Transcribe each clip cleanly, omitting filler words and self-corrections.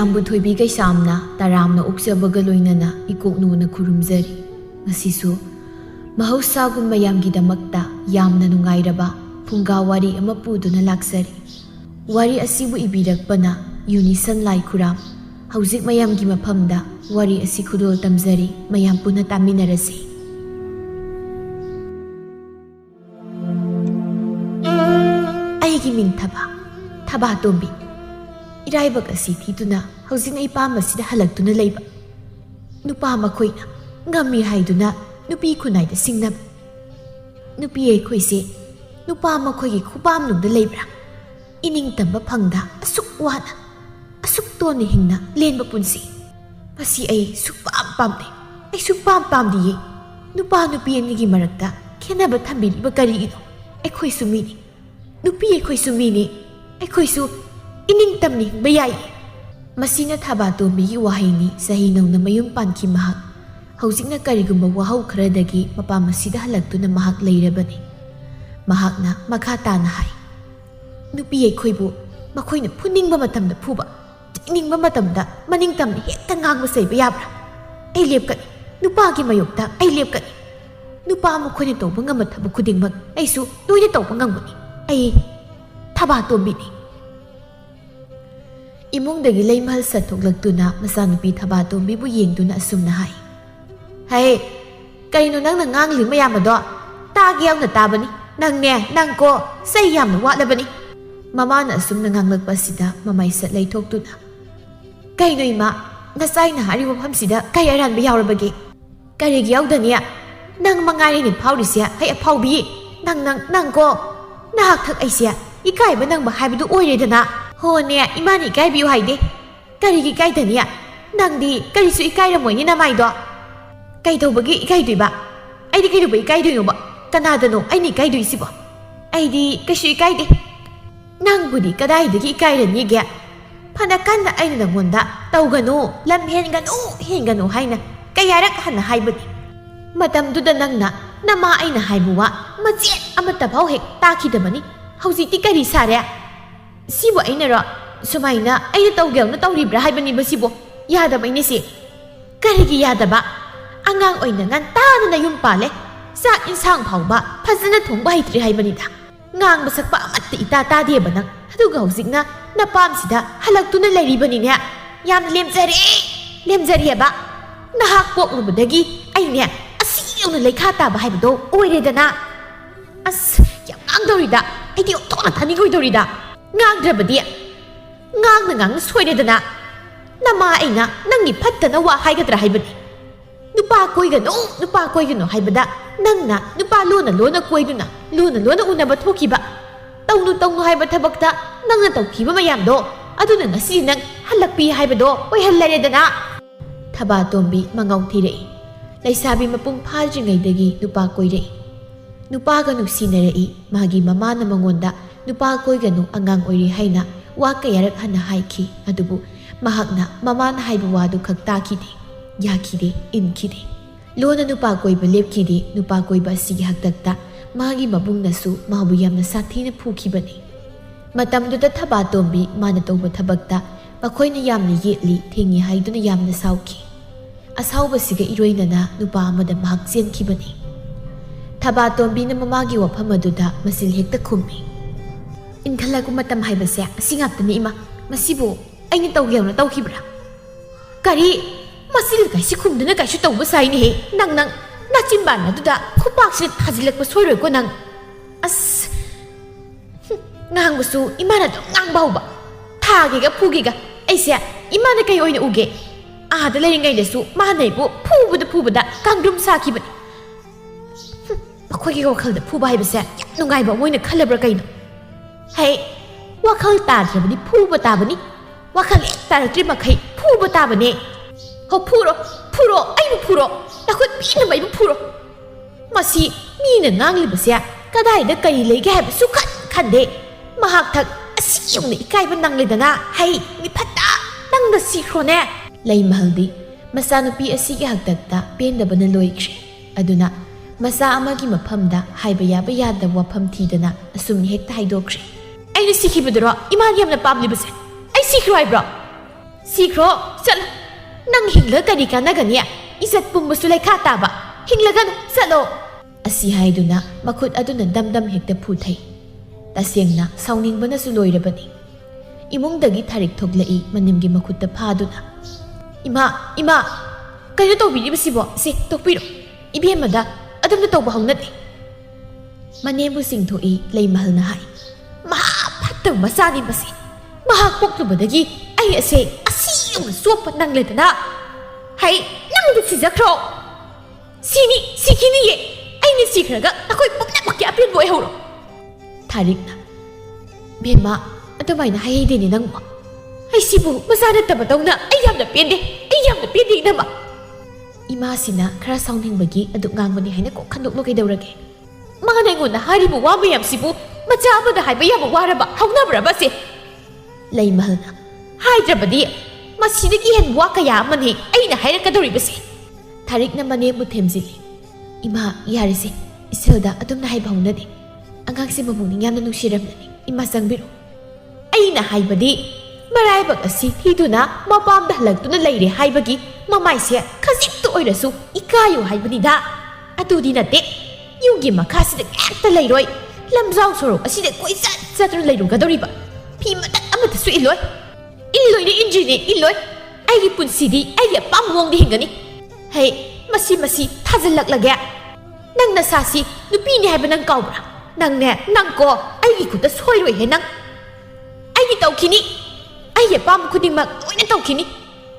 ꯃꯌꯥꯝꯕꯨ ꯊꯣꯏꯕꯤ ꯀꯩꯁꯥꯝꯅ ꯇꯔꯥꯝꯅ ꯑꯣꯛꯆꯕꯒ ꯂꯣꯏꯅꯅ ꯏꯀꯣꯛꯅꯨꯅ ꯈꯨꯔꯨꯝꯖꯔꯤ ꯉꯁꯤꯁꯨ ꯃꯍꯧꯁꯥꯒꯨꯝ ꯃꯌꯥꯝꯒꯤꯗꯃꯛꯇ ꯌꯥꯝꯅ ꯅꯨꯡꯉꯥꯏꯔꯕ ꯐꯨꯡꯒꯥ ꯋꯥꯔꯤ ꯑꯃ ꯄꯨꯗꯨꯅ ꯂꯥꯛꯆꯔꯤ ꯋꯥꯔꯤ ꯑꯁꯤꯕꯨ ꯏꯕꯤꯔꯛꯄꯅ ꯌꯨꯅꯤꯁꯟ ꯂꯥꯏꯈꯨꯔꯥꯝ ꯍꯧꯖꯤꯛ ꯃꯌꯥꯝꯒꯤ ꯃꯐꯝꯗ ꯋꯥꯔꯤ ꯑꯁꯤ ꯈꯨꯗꯣꯜ ꯇꯝꯖꯔꯤ ꯃꯌꯥꯝ ꯄꯨꯟꯅ ꯇꯥꯃꯤꯟꯅꯔꯁꯤ ꯑꯩꯒꯤ ꯃꯤꯡ ꯊꯕꯥꯇꯣꯝꯕꯤ ꯏꯔꯥꯏꯕꯛ ꯑꯁꯤ ꯊꯤꯗꯨꯅ ꯍꯧꯖꯤꯛ ꯑꯩ ꯄꯥꯝꯕꯁꯤꯗ ꯍꯜꯂꯛꯇꯨꯅ ꯂꯩꯕ ꯅꯨꯄꯥ ꯃꯈꯣꯏꯅ ꯉꯝꯃꯤ ꯍꯥꯏꯗꯨꯅ ꯅꯨꯄꯤ ꯈꯨꯟꯅꯥꯏꯗ ꯁꯤꯡꯅꯕ ꯅꯨꯄꯤ ꯑꯩꯈꯣꯏꯁꯦ ꯅꯨꯄꯥ ꯃꯈꯣꯏꯒꯤ ꯈꯨꯄꯥꯝꯅꯨꯡꯗ ꯂꯩꯕ꯭ꯔꯥ ꯏꯅꯤꯡꯇꯝꯕ ꯐꯪꯗ ꯑꯁꯨꯛ ꯋꯥꯅ ꯑꯁꯨꯛ ꯇꯣꯟꯅ ꯍꯤꯡꯅ ꯂꯦꯟꯕ ꯄꯨꯟꯁꯤ ꯃꯁꯤ ꯑꯩ ꯁꯨꯛꯄꯥꯝ ꯄꯥꯝꯗꯦ ꯑꯩ ꯁꯨꯛꯄꯥꯝ ꯄꯥꯝꯗꯤꯌꯦ ꯅꯨꯄꯥ ꯅꯨꯄꯤ ꯑꯅꯤꯒꯤ ꯃꯔꯛꯇ ꯈꯦꯟꯅꯕ ꯊꯝꯕꯤꯔꯤꯕ ꯀꯔꯤꯒꯤꯅꯣ ꯑꯩꯈꯣꯏꯁꯨ ꯃꯤꯅꯤ ꯅꯨꯄꯤ ꯑꯩꯈꯣꯏꯁꯨ ꯃꯤꯅꯤ ꯑꯩꯈꯣꯏꯁꯨ ꯏꯅꯤꯡꯇꯝꯅ ꯍꯤꯡꯕ ꯌꯥꯏ ꯃꯁꯤꯅ ꯊꯕꯥꯇꯣꯝꯕꯤꯒꯤ ꯋꯥꯍꯩꯅꯤ ꯆꯍꯤ ꯅꯧꯅ ꯃꯌꯨꯝ ꯄꯥꯟꯈꯤ ꯃꯍꯥꯛ ꯍꯧꯖꯤꯛꯅ ꯀꯔꯤꯒꯨꯝꯕ ꯋꯥꯍꯧ ꯈꯔꯗꯒꯤ ꯃꯄꯥꯝ ꯑꯁꯤꯗ ꯍꯜꯂꯛꯇꯨꯅ ꯃꯍꯥꯛ ꯂꯩꯔꯕꯅꯤ ꯃꯍꯥꯛꯅ ꯃꯈꯥ ꯇꯥꯅ ꯍꯥꯏ ꯅꯨꯄꯤ ꯑꯩꯈꯣꯏꯕꯨ ꯃꯈꯣꯏꯅ ꯐꯨꯅꯤꯡꯕ ꯃꯇꯝꯗ ꯐꯨꯕ ꯆꯩꯅꯤꯡꯕ ꯃꯇꯝꯗ ꯃꯅꯤꯡꯇꯝꯅ ꯍꯦꯛꯇ ꯉꯥꯡꯕ ꯆꯩꯕ ꯌꯥꯕ꯭ꯔꯥ ꯑꯩ ꯂꯦꯞꯀꯅꯤ ꯅꯨꯄꯥꯒꯤ ꯃꯥꯌꯣꯛꯇ ꯑꯩ ꯂꯦꯞꯀꯅꯤ ꯅꯨꯄꯥ ꯃꯈꯣꯏꯅ ꯇꯧꯕ ꯉꯝꯕ ꯊꯕꯛ ꯈꯨꯗꯤꯡꯃꯛ ꯑꯩꯁꯨ ꯂꯣꯏꯅ ꯇꯧꯕ ꯉꯝꯒꯅꯤ ꯑꯩ ꯊꯕꯥꯇꯣꯝꯕꯤꯅꯤ ꯏꯃꯨꯡꯗꯒꯤ ꯂꯩꯃꯍꯜ ꯁꯠꯊꯣꯛꯂꯛꯇꯨꯅ ꯃꯆꯥꯅꯨꯄꯤ ꯊꯕꯥꯇꯣꯝꯕꯤꯕꯨ ꯌꯦꯡꯗꯨꯅ ꯑꯁꯨꯝꯅ ꯍꯥꯏ ꯍꯩ ꯀꯩꯅꯣ ꯅꯪꯅ ꯉꯥꯡꯂꯤ ꯃꯌꯥꯝ ꯑꯗꯣ ꯇꯥꯒꯦ ꯌꯥꯎꯅ ꯇꯥꯕꯅꯤ ꯅꯪꯀꯣ ꯆꯩ ꯌꯥꯝꯅ ꯋꯥꯠꯂꯕꯅꯤ ꯃꯃꯥꯅ ꯑꯁꯨꯝꯅ ꯉꯥꯡꯂꯛꯄ ꯑꯁꯤꯗ ꯃꯃꯥꯏ ꯁꯠ ꯂꯩꯊꯣꯛꯇꯨꯅ ꯀꯩꯅꯣ ꯏꯃꯥ ꯉꯁꯥꯏꯅ ꯍꯥꯏꯔꯤꯕ ꯃꯐꯝꯁꯤꯗ ꯀꯩ ꯑꯔꯥꯟꯕ ꯌꯥꯎꯔꯕꯒꯦ ꯀꯔꯤꯒꯤ ꯌꯥꯎꯗꯅꯤ ꯅꯪ ꯃꯉꯥꯏꯔꯦꯅꯦ ꯐꯥꯎꯔꯤꯁꯦ ꯍꯩ ꯑꯐꯥꯎꯕꯤ ꯅꯪꯀꯣ ꯅꯍꯥꯛꯊꯛ ꯑꯩꯁꯦ ꯏꯀꯥꯏꯕ ꯅꯪꯕ ꯍꯥꯏꯕꯗꯨ ꯑꯣꯏꯔꯦꯗꯅ ꯍꯣꯅꯦ ꯏꯃꯥꯅ ꯏꯀꯥꯏꯕꯤꯌꯨ ꯍꯥꯏꯗꯦ ꯀꯔꯤꯒꯤ ꯏꯀꯥꯏꯗꯅꯤ ꯅꯪꯗꯤ ꯀꯔꯤꯁꯨ ꯏꯀꯥꯏꯔꯝꯃꯣꯏꯅꯤ ꯅꯃꯥꯏꯗꯣ ꯀꯩꯗꯧꯕꯒꯤ ꯏꯀꯥꯏꯗꯣꯏꯕ ꯑꯩꯗꯤ ꯀꯩꯗꯧꯕ ꯏꯀꯥꯏꯗꯣꯏꯅꯣꯕ ꯀꯅꯥꯗꯅꯣ ꯑꯩꯅ ꯏꯀꯥꯏꯗꯣꯏꯁꯤꯕꯣ ꯑꯩꯗꯤ ꯀꯩꯁꯨ ꯏꯀꯥꯏꯗꯦ ꯅꯪꯕꯨꯗꯤ ꯀꯗꯥꯏꯗꯒꯤ ꯏꯀꯥꯏꯔꯅꯤꯒꯦ ꯐꯅ ꯀꯟꯅ ꯑꯩꯅ ꯅꯪꯉꯣꯟꯗ ꯇꯧꯒꯅꯨ ꯂꯝ ꯍꯦꯟꯒꯅꯨ ꯍꯥꯏꯅ ꯀꯌꯥꯔꯛ ꯍꯟꯅ ꯍꯥꯏꯕꯅꯤ ꯃꯇꯝꯗꯨꯗ ꯅꯪꯅ ꯅꯃꯥ ꯑꯩꯅ ꯍꯥꯏꯕ ꯋꯥ ꯃꯆꯦꯠ ꯑꯃꯠꯇ ꯐꯥꯎ ꯍꯦꯛ ꯇꯥꯈꯤꯗꯕꯅꯤ ꯍꯧꯖꯤꯛꯇꯤ ꯀꯔꯤ ꯁꯥꯔꯦ ꯁꯤꯕꯨ ꯑꯩꯅꯔꯣ ꯁꯨꯃꯥꯏꯅ ꯑꯩꯅ ꯇꯧꯒꯦꯅ ꯇꯧꯔꯤꯕ꯭ꯔꯥ ꯍꯥꯏꯕꯅꯤꯕ ꯁꯤꯕꯨ ꯌꯥꯗꯕꯩꯅꯦ ꯁꯤ ꯀꯔꯤꯒꯤ ꯌꯥꯗꯕ ꯑꯉꯥꯡ ꯑꯣꯏꯅ ꯉꯟꯇꯥꯅ ꯅꯌꯨꯝ ꯄꯥꯜꯂꯦ ꯆꯥꯛ ꯏꯟꯁꯥꯡ ꯐꯥꯎꯕ ꯐꯖꯅ ꯊꯣꯡꯕ ꯍꯩꯇ꯭ꯔꯤ ꯍꯥꯏꯕꯅꯤꯗ ꯉꯥꯡꯕ ꯁꯛꯄ ꯑꯃꯠꯇ ꯏꯇꯥ ꯇꯥꯗꯦꯕ ꯅꯪ ꯑꯗꯨꯒ ꯍꯧꯖꯤꯛꯅ ꯅꯄꯥꯝꯁꯤꯗ ꯍꯜꯂꯛꯇꯨꯅ ꯂꯩꯔꯤꯕꯅꯤꯅꯦ ꯌꯥꯝꯅ ꯂꯦꯝꯖꯔꯦꯕ ꯅꯍꯥꯛ ꯄꯣꯛꯂꯨꯕꯗꯒꯤ ꯑꯩꯅꯦ ꯑꯁꯤ ꯌꯧꯅ ꯂꯩꯈꯥ ꯇꯥꯕ ꯍꯥꯏꯕꯗꯣ ꯑꯣꯏꯔꯦꯗꯅ ꯑꯁ ꯌꯥꯝ ꯉꯥꯡꯗꯧꯔꯤꯗ ꯑꯩꯗꯤ ꯑꯣꯟꯊꯣꯛꯅ ꯊꯥꯅꯤꯡꯉꯣꯏꯗꯧꯔꯤꯗ ꯉꯥꯡꯗ꯭ꯔꯕꯗꯤ ꯉꯥꯡꯅ ꯁꯣꯏꯔꯦꯗꯅ ꯅꯃꯥ ꯑꯩꯅ ꯅꯪꯒꯤ ꯐꯠꯇꯅ ꯋꯥ ꯍꯥꯏꯒꯗ꯭ꯔꯥ ꯍꯥꯏꯕꯅꯤ ꯅꯨꯄꯥ ꯀꯣꯏꯒꯅꯨ ꯍꯥꯏꯕꯗ ꯅꯪꯅ ꯅꯨꯄꯥ ꯂꯣꯟꯅ ꯀꯣꯏꯗꯨꯅ ꯂꯣꯟꯅ ꯎꯅꯕ ꯊꯣꯛꯈꯤꯕ ꯇꯧꯅꯨ ꯍꯥꯏꯕ ꯊꯕꯛꯇ ꯅꯪꯅ ꯇꯧꯈꯤꯕ ꯃꯌꯥꯝꯗꯣ ꯑꯗꯨꯅ ꯉꯁꯤ ꯅꯪ ꯍꯜꯂꯛꯄꯤ ꯍꯥꯏꯕꯗೋ ꯑꯣꯏꯍꯜꯂꯔꯦꯗꯅ ꯊꯕꯥꯇꯣꯝꯕꯤ ꯃꯉꯥꯎ ꯊꯤꯔꯛꯏ ꯂꯩꯁꯥꯕꯤ ꯃꯄꯨꯡ ꯐꯥꯗ꯭ꯔꯤꯉꯩꯗꯒꯤ ꯅꯨꯄꯥ ꯀꯣꯏꯔꯛꯏ ꯅꯨꯄꯥꯒ ꯅꯨꯡꯁꯤꯅꯔꯛꯏ ꯃꯥꯒꯤ ꯃꯃꯥꯅ ꯃꯉꯣꯟꯗ ꯅꯨꯄꯥ ꯀꯣꯏꯒꯅꯨ ꯑꯉꯥꯡ ꯑꯣꯏꯔꯤ ꯍꯥꯏꯅ ꯋꯥ ꯀꯌꯥꯔꯛ ꯍꯟꯅ ꯍꯥꯏꯈꯤ ꯑꯗꯨꯕꯨ ꯃꯍꯥꯛꯅ ꯃꯃꯥꯅ ꯍꯥꯏꯕ ꯋꯥꯗꯨ ꯈꯛ ꯇꯥꯈꯤꯗꯦ ꯌꯥꯈꯤꯗꯦ ꯏꯟꯈꯤꯗꯦ ꯂꯣꯟꯅ ꯅꯨꯄꯥ ꯀꯣꯏꯕ ꯂꯦꯞꯈꯤꯗꯦ ꯅꯨꯄꯥ ꯀꯣꯏꯕ ꯑꯁꯤꯒꯤ ꯍꯛꯇꯛꯇ ꯃꯥꯒꯤ ꯃꯕꯨꯡꯅꯁꯨ ꯃꯥꯕꯨ ꯌꯥꯝꯅ ꯁꯥꯊꯤꯅ ꯐꯨꯈꯤꯕꯅꯤ ꯃꯇꯝꯗꯨꯗ ꯊꯕꯥꯇꯣꯝꯕꯤ ꯃꯥꯅ ꯇꯧꯕ ꯊꯕꯛꯇ ꯃꯈꯣꯏꯅ ꯌꯥꯝꯅ ꯌꯦꯠꯂꯤ ꯊꯤꯡꯉꯤ ꯍꯥꯏꯗꯨꯅ ꯌꯥꯝꯅ ꯁꯥꯎꯈꯤ ꯑꯁꯥꯎꯕꯁꯤꯒ ꯏꯔꯣꯏꯅꯅ ꯅꯨꯄꯥ ꯑꯃꯗ ꯃꯍꯥꯛ ꯆꯦꯟꯈꯤꯕꯅꯤ ꯊꯕꯥꯇꯣꯝꯕꯤꯅ ꯃꯃꯥꯒꯤ ꯋꯥꯐꯝ ꯑꯗꯨꯗ ꯃꯆꯤꯜ ꯍꯦꯛꯇ ꯈꯨꯝꯃꯤ ꯏꯟꯈꯠꯂꯛꯄ ꯃꯇꯝ ꯍꯥꯏꯕꯁꯦ ꯑꯁꯤ ꯉꯥꯛꯇꯅꯤ ꯏꯃꯥ ꯃꯁꯤꯕꯨ ꯑꯩꯅ ꯇꯧꯒꯦꯅ ꯇꯧꯈꯤꯕ꯭ꯔꯥ ꯀꯔꯤ ꯃꯆꯤꯜ ꯀꯥꯏꯁꯤ ꯈꯨꯝꯗꯨꯅ ꯀꯥꯏꯁꯨ ꯇꯧꯕ ꯁꯥꯏꯅꯦꯍꯦ ꯅꯪ ꯅꯆꯤꯟꯕꯥꯟ ꯑꯗꯨꯗ ꯈꯨꯄꯥꯛꯁꯤꯅ ꯊꯥꯖꯤꯜꯂꯛꯄ ꯁꯣꯏꯔꯣꯏꯀꯣ ꯅꯪ ꯑꯁ ꯉꯥꯡꯕꯁꯨ ꯏꯃꯥꯅ ꯑꯗꯨꯝ ꯉꯥꯡꯕ ꯍꯧꯕ ꯊꯥꯒꯦꯒ ꯐꯨꯒꯦꯒ ꯑꯩꯁꯦ ꯏꯃꯥꯅ ꯀꯩ ꯑꯣꯏꯅ ꯎꯒꯦ ꯑꯥꯗ ꯂꯩꯔꯤꯉꯩꯗꯁꯨ ꯃꯥꯅ ꯑꯩꯕꯨ ꯐꯨꯕꯗ ꯀꯥꯡꯗ꯭ꯔꯨꯝ ꯁꯥꯈꯤꯕꯅꯤ ꯃꯈꯣꯏꯒꯤ ꯋꯥꯈꯜꯗ ꯐꯨꯕ ꯍꯥꯏꯕꯁꯦ ꯌꯥꯝ ꯅꯨꯡꯉꯥꯏꯕ ꯑꯃ ꯑꯣꯏꯅ ꯈꯜꯂꯕ꯭ꯔꯥ ꯀꯩꯅꯣ ꯍꯩ ꯋꯥꯈꯜ ꯇꯥꯗ꯭ꯔꯕꯗꯤ ꯐꯨꯕ ꯇꯥꯕꯅꯤ ꯋꯥꯈꯜ ꯍꯦꯛ ꯇꯥꯔꯛꯇ꯭ꯔꯤ ꯃꯈꯩ ꯐꯨꯕ ꯇꯥꯕꯅꯦ ꯍꯣ ꯐꯨꯔꯣ ꯑꯩꯕꯨ ꯐꯨꯔꯣ ꯅꯈꯨꯠ ꯄꯤꯅꯕ ꯑꯩꯕꯨ ꯐꯨꯔꯣ ꯃꯁꯤ ꯃꯤꯅ ꯉꯥꯡꯂꯤꯕꯁꯦ ꯀꯗꯥꯏꯗ ꯀꯔꯤ ꯂꯩꯒꯦ ꯍꯥꯏꯕꯁꯨ ꯈꯟꯗꯦ ꯃꯍꯥꯛꯊꯛ ꯑꯁꯤ ꯌꯧꯅ ꯏꯀꯥꯏꯕ ꯅꯪꯂꯦꯗꯅ ꯍꯩ ꯃꯤꯐꯠꯇ ꯅꯪꯅ ꯁꯤꯈ꯭ꯔꯣꯅꯦ ꯂꯩꯃꯍꯜꯗꯤ ꯃꯆꯥꯅꯨꯄꯤ ꯑꯁꯤꯒꯤ ꯍꯛꯇꯛꯇ ꯄꯦꯟꯗꯕꯅ ꯂꯣꯏꯈ꯭ꯔꯦ ꯑꯗꯨꯅ ꯃꯆꯥ ꯑꯃꯒꯤ ꯃꯐꯝꯗ ꯍꯥꯏꯕ ꯌꯥꯕ ꯌꯥꯗꯕ ꯋꯥꯐꯝ ꯊꯤꯗꯅ ꯑꯁꯨꯝꯅ ꯍꯦꯛꯇ ꯍꯥꯏꯗꯣꯛꯈ꯭ꯔꯦ ꯑꯩꯅ ꯁꯤꯈꯤꯕꯗꯨꯔꯣ ꯏꯃꯥꯅ ꯌꯥꯝꯅ ꯄꯥꯝꯂꯤꯕꯁꯦ ꯑꯩ ꯁꯤꯈ꯭ꯔꯣ ꯍꯥꯏꯕ꯭ꯔꯣ Sikro, chalo. Nang hingla kari ka na gani. Isat pumbusu lai kha taba. Hinglagan, chalo. Asi haiduna makhut aduna damdam hekta phuthai. Tasengna sauningba na su loirabani. Imungdagi Tharik thoglai manimgi makhutta phaduna. Ima, kayo tawbiribasibo se tokpiro. Ibemada adumna tawba haunate. Manembu singthoi Leimahal na hai. Maha phattaba masani basi. Mahak poklubadagi ai ase asiyong sopa nang ledana. Hai nangdu sijakro. Sikini ye. Ai ni sikraga akoi pumna makya apin boy horo. Tharik na. Bema adumai na hai deni nangmo. Ai sibu masana tabadawna ai yamna pende. Ai yamna pende nama. Ima sina khara saunhingbagi aduk ngangmani haina ko khandokno kaidaurage. Mana ngona haribu wa mayam sibu macha amada haiba yam waraba haunabraba se. Leimahal na haidrabadi masidagi hen wa kaya amani aina hairakadoribase. Tharik na manebu themjili. Ima yarise iselda adumna haiba haunade. Angangsi mabungni yamna nungsiramnani. Ima sangbiru. Aina haibadi maraibak asi hiduna mapamda halagtuna leire haibagi mamaise khaziktu oirasu ikayo haibani da. Atudi nate Yugi makasida ekta leiroi. Lamzau sorok asida koisat satru leiru gadoriba. Pimata amata su iloi. Illoi ni injini illoi. Aigi punsidi aigi pamwongdi hingani. Hey, masi thazalak lagya. Nang nasasi nupi ni haiba nang kaubra. Nang ne nang ko aigi kuta soiroi he nang. Aigi taukini. Aigi pam kudingmak loina taukini.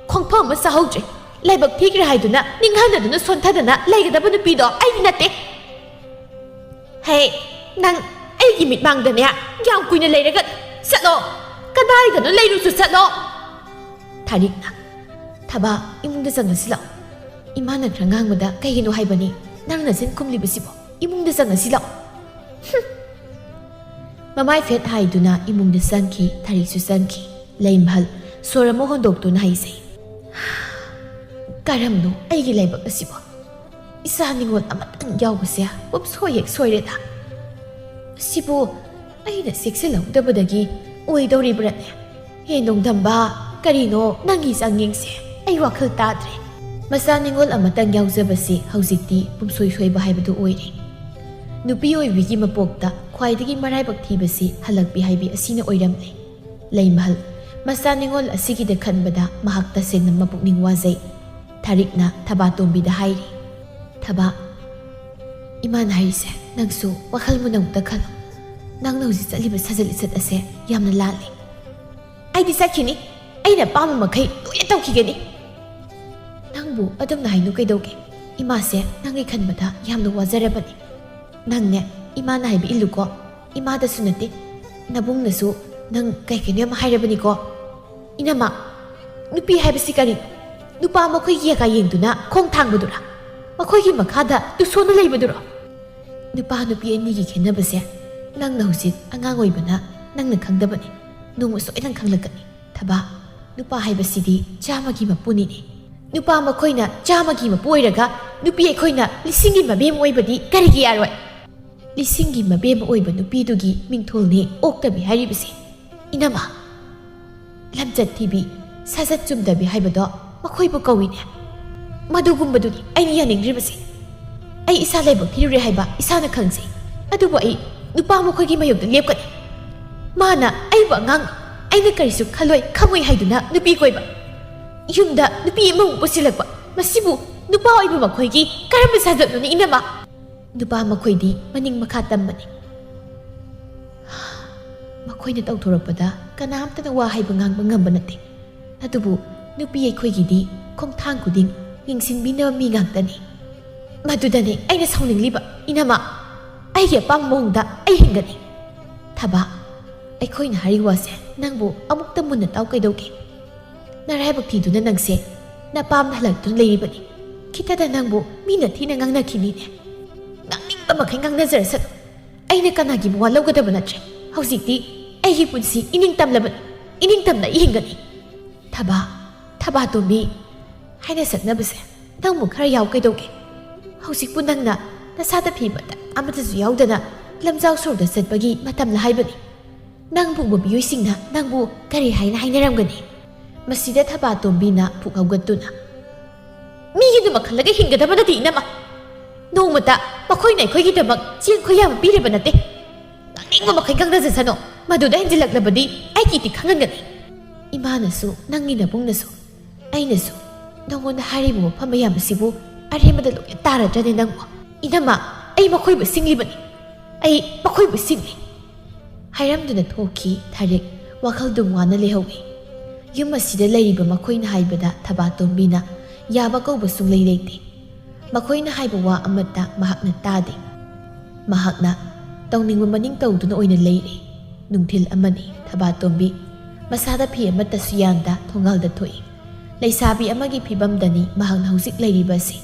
Khongpha ma sahautre. Laibak thigra haiduna ninghanaduna sonthadana leigadaba nupido aigi nate. Hey, nang aigi mitmangdane yam kuina leiraga satlo. Kadaiga no leiru su satlo. Tharik na. Thaba imungda sangasila. Imana krangang kaigino haibani. Nang nasin kumlibasibo. Imungda sangasila. Mamai fet haiduna imungda sanki, Tharik su sanki. Leimahal soramo hondoktuna haisei. Karamno aigi laibak asibo. Isa ningon amatang yawbase wap soyek soireda. Sibu aina seksilawdabadagi oidoribrane. Henongdamba karino nangi sangyengse ai wakhal tadre. Masa ningol amatang yawjabase haujikti pumsoi soiba haibadu oire. Nupi oibigi mapokta khwaidagi maraibak thibasi halakbi haibi asina oiramne. Leimahal masa ningol asigida khanbada mahakta sengna mapukning wazai. Tharik na Thabatombi da hairi. Thaba iman harise nangsu wakhal mo nang takhalo. Nang nauji chaliba sajalisat ase yamna lali. Ai di sakhini aina pam makhai loya tawkhigani. Nangbu adam na hainu kaidauge. Ima se nangi khanbada yamna wajarabani. Nangne ima na haibi illuko. Ima da sunati nabung nasu nang kaikene ma hairabani ko. Inama nupi haibasi kari. Nupa makhoi yaka yengduna khong thangbadura. Makhoi makhada tusona leibadura. Nupa nupi anigi khenabase nangna hujik angang oibana nangna khangdabani. Nungma soinang khanglakani. Thaba nupa haibasidi chamagi mapuni ni. Nupa makhoina chamagi mapu oiraga nupi ekhoina lisingi mabem oibadi karigi yaroi. Lisingi mabem oiba nupi dugi mingtholni oktabi hairibase. Inama lamjat thibi sajat chumdabi haibado makhoi bu kawine. Madugumbaduni aini yaningribase. Ai isa laibak thirure haiba isana khangse. Adubu ai nupa makhoigi mayogda lepkani. Mana aiba ngang aina karisu khaloi khamoi haiduna nupi koiba. Yumda nupi mamu pusilakba. Masibu nupa oiba makhoigi karamba sajatnuni inama. Nupa makhoidi maning makha tambani. Makhoina tawthorakpada kanamtana wa haiba ngangba ngamba nate. Adubu nupi aikhoigidi khongthang kuding yingsinbina mi ngangtani. Madudani aina sauningliba inama aige pangmongda ai hingani. Thaba aikhoina hariwase nangbu amukta munna taw kaidauge. Naraibak thiduna nangse napamna halaktun leiribani. Khitada nangbu mina thina ngangnakhini ne. Nangninga makhai ngangnazarasat. Aina kanagi muwa lawgadaba natre. Haujikti aigi punsi iningtamlabani. Iningtamna ihingani. Thabatombi haina saknabase nangmu khara yaw kaidauge. Haujikpu nangna nasada phibada amatasu yawdana lamjau sorda satbagi matamla haibani. Nangbu mabiyoi singna nangbu kari haina hainaramgani. ꯃꯁꯤꯗ ꯊꯕꯥꯇꯣꯝꯕꯤꯅ ꯄꯨꯛ ꯍꯧꯒꯠꯇꯨꯅ ꯃꯤꯒꯤꯗꯃꯛ ꯈꯜꯂꯒ ꯍꯤꯡꯒꯗꯕ ꯅꯠꯇꯦ ꯏꯅꯝꯃ ꯅꯣꯡꯃꯇ ꯃꯈꯣꯏꯅ ꯑꯩꯈꯣꯏꯒꯤꯗꯃꯛ ꯆꯦꯡ ꯈꯣꯏꯌꯥꯝ ꯄꯤꯔꯤꯕ ꯅꯠꯇꯦ ꯉꯥꯡꯅꯤꯡꯕ ꯃꯈꯩ ꯉꯥꯡꯅꯖꯁꯅꯣ ꯃꯗꯨꯗ ꯍꯦꯟꯖꯤꯜꯂꯛꯂꯕꯗꯤ ꯑꯩꯒꯤ ꯏꯇꯤ ꯈꯪꯍꯟꯒꯅꯤ ꯏꯃꯥꯅꯁꯨ ꯅꯪꯒꯤ ꯅꯕꯨꯡꯅꯁꯨ ꯑꯩꯅꯁꯨ ꯅꯉꯣꯟꯗ ꯍꯥꯏꯔꯤꯕ ꯃꯐꯝ ꯃꯌꯥꯝ ꯑꯁꯤꯕꯨ ꯑꯔꯦꯝꯕꯗ ꯂꯣꯏꯅ ꯇꯥꯔꯗ꯭ꯔꯅꯦ ꯅꯪꯕꯨ 이나마 ꯑꯩ ꯃꯈꯣꯏꯕꯨ ꯁꯤꯡꯂꯤꯕꯅꯤ ꯑꯩ ꯃꯈꯣꯏꯕꯨ ꯁꯤꯡꯂꯤ ꯍꯥꯏꯔꯝꯗꯨꯅ ꯊꯣꯛꯈꯤ ꯊꯥꯔꯦꯛ ꯋꯥꯈꯜꯗꯨꯝ ꯋꯥꯅ ꯂꯩꯍꯧꯏ ꯌꯨꯝ ꯑꯁꯤꯗ ꯂꯩꯔꯤꯕ ꯃꯈꯣꯏꯅ ꯍꯥꯏꯕꯗ ꯊꯕꯥꯇꯣꯝꯕꯤꯅ ꯌꯥꯕ ꯀꯧꯕ ꯁꯨꯡꯂꯩ ꯂꯩꯇꯦ ꯃꯈꯣꯏꯅ ꯍꯥꯏꯕ ꯋꯥ ꯑꯃꯠꯇ ꯃꯍꯥꯛꯅ ꯇꯥꯗꯦ ꯃꯍꯥꯛꯅ ꯇꯧꯅꯤꯡꯕ ꯃꯅꯤꯡ ꯇꯧꯗꯨꯅ ꯑꯣꯏꯅ ꯂꯩꯔꯦ ꯅꯨꯡꯊꯤꯜ ꯑꯃꯅꯤ ꯊꯕꯥꯇꯣꯝꯕꯤ ꯃꯁꯥꯗ ꯐꯤ ꯑꯃꯠꯇꯁꯨ ꯌꯥꯟꯗ ꯊꯣꯡꯒꯥꯜꯗ ꯊꯣꯛꯏ ꯂꯩꯁꯥꯕꯤ ꯑꯃꯒꯤ ꯐꯤꯕꯝꯗꯅꯤ ꯃꯍꯥꯛꯅ ꯍꯧꯖꯤꯛ ꯂꯩꯔꯤꯕ ꯑꯁꯤ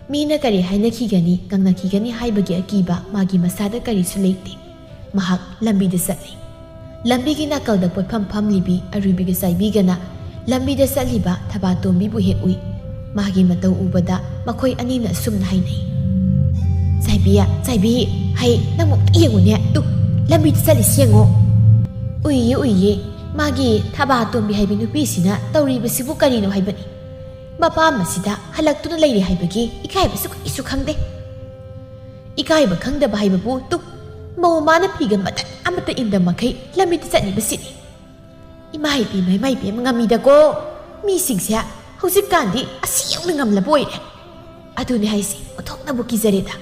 ꯃꯤꯅ ꯀꯔꯤ ꯍꯥꯏꯅꯈꯤꯒꯅꯤ ꯉꯪꯅꯈꯤꯒꯅꯤ ꯍꯥꯏꯕꯒꯤ ꯑꯀꯤꯕ ꯃꯥꯒꯤ ꯃꯁꯥꯗ ꯀꯔꯤꯁꯨ ꯂꯩꯇꯦ ꯃꯍꯥꯛ ꯂꯝꯕꯤꯗ ꯆꯠꯂꯤ ꯂꯝꯕꯤꯒꯤ ꯅꯥꯀꯜꯗ ꯄꯣꯠꯐꯝ ꯐꯝꯂꯤꯕꯤ ꯑꯔꯨꯕꯤꯒ ꯆꯥꯏꯕꯤꯒꯅ ꯂꯝꯕꯤꯗ ꯆꯠꯂꯤꯕ ꯊꯕꯥꯇꯣꯝꯕꯤꯕꯨ ꯍꯦꯛ ꯎꯏ ꯃꯥꯒꯤ ꯃꯇꯧ ꯎꯕꯗ ꯃꯈꯣꯏ ꯑꯅꯤꯅ ꯑꯁꯨꯝꯅ ꯍꯥꯏꯅꯩ ꯆꯥꯏꯕꯤ ꯍꯩ ꯅꯪ ꯑꯃꯨꯛꯇ ꯌꯦꯡꯉꯨꯅꯦ ꯇꯨ ꯂꯝꯕꯤꯗ ꯆꯠꯂꯤꯁꯤ ꯌꯦꯡꯉꯣ ꯎꯏꯌꯦ ꯃꯥꯒꯤ ꯊꯕꯥꯇꯣꯝꯕꯤ ꯍꯥꯏꯕꯤ ꯅꯨꯄꯤꯁꯤꯅ ꯇꯧꯔꯤꯕꯁꯤꯕꯨ ꯀꯔꯤꯅꯣ ꯍꯥꯏꯕꯅꯤ ꯃꯄꯥꯝ ꯑꯁꯤꯗ ꯍꯜꯂꯛꯇꯨꯅ ꯂꯩꯔꯦ ꯍꯥꯏꯕꯒꯤ ꯏꯀꯥꯏꯕꯁꯨ ꯀꯔꯤꯁꯨ ꯈꯪꯗꯦ ꯏꯀꯥꯏꯕ ꯈꯪꯗꯕ ꯍꯥꯏꯕꯕꯨ ꯇꯨ ꯃꯧ ꯃꯥꯅ ꯐꯤꯒ ꯃꯇꯠ ꯑꯃꯠꯇ ꯏꯟꯗ ꯃꯈꯩ ꯂꯝꯕꯤꯗ ꯆꯠꯂꯤꯕꯁꯤꯅꯤ ꯏꯃꯥꯏꯄꯦꯝꯃ ꯉꯝꯃꯤꯗꯀꯣ ꯃꯤꯁꯤꯡꯁꯦ ꯍꯧꯖꯤꯛꯀꯥꯟꯗꯤ ꯑꯁꯤ ꯌꯧꯅ ꯉꯝꯂꯕ ꯑꯣꯏꯔꯦ ꯑꯗꯨꯅꯤ ꯍꯥꯏꯁꯤ ꯑꯣꯟꯊꯣꯛꯅꯕꯨ ꯀꯤꯖꯔꯦꯗ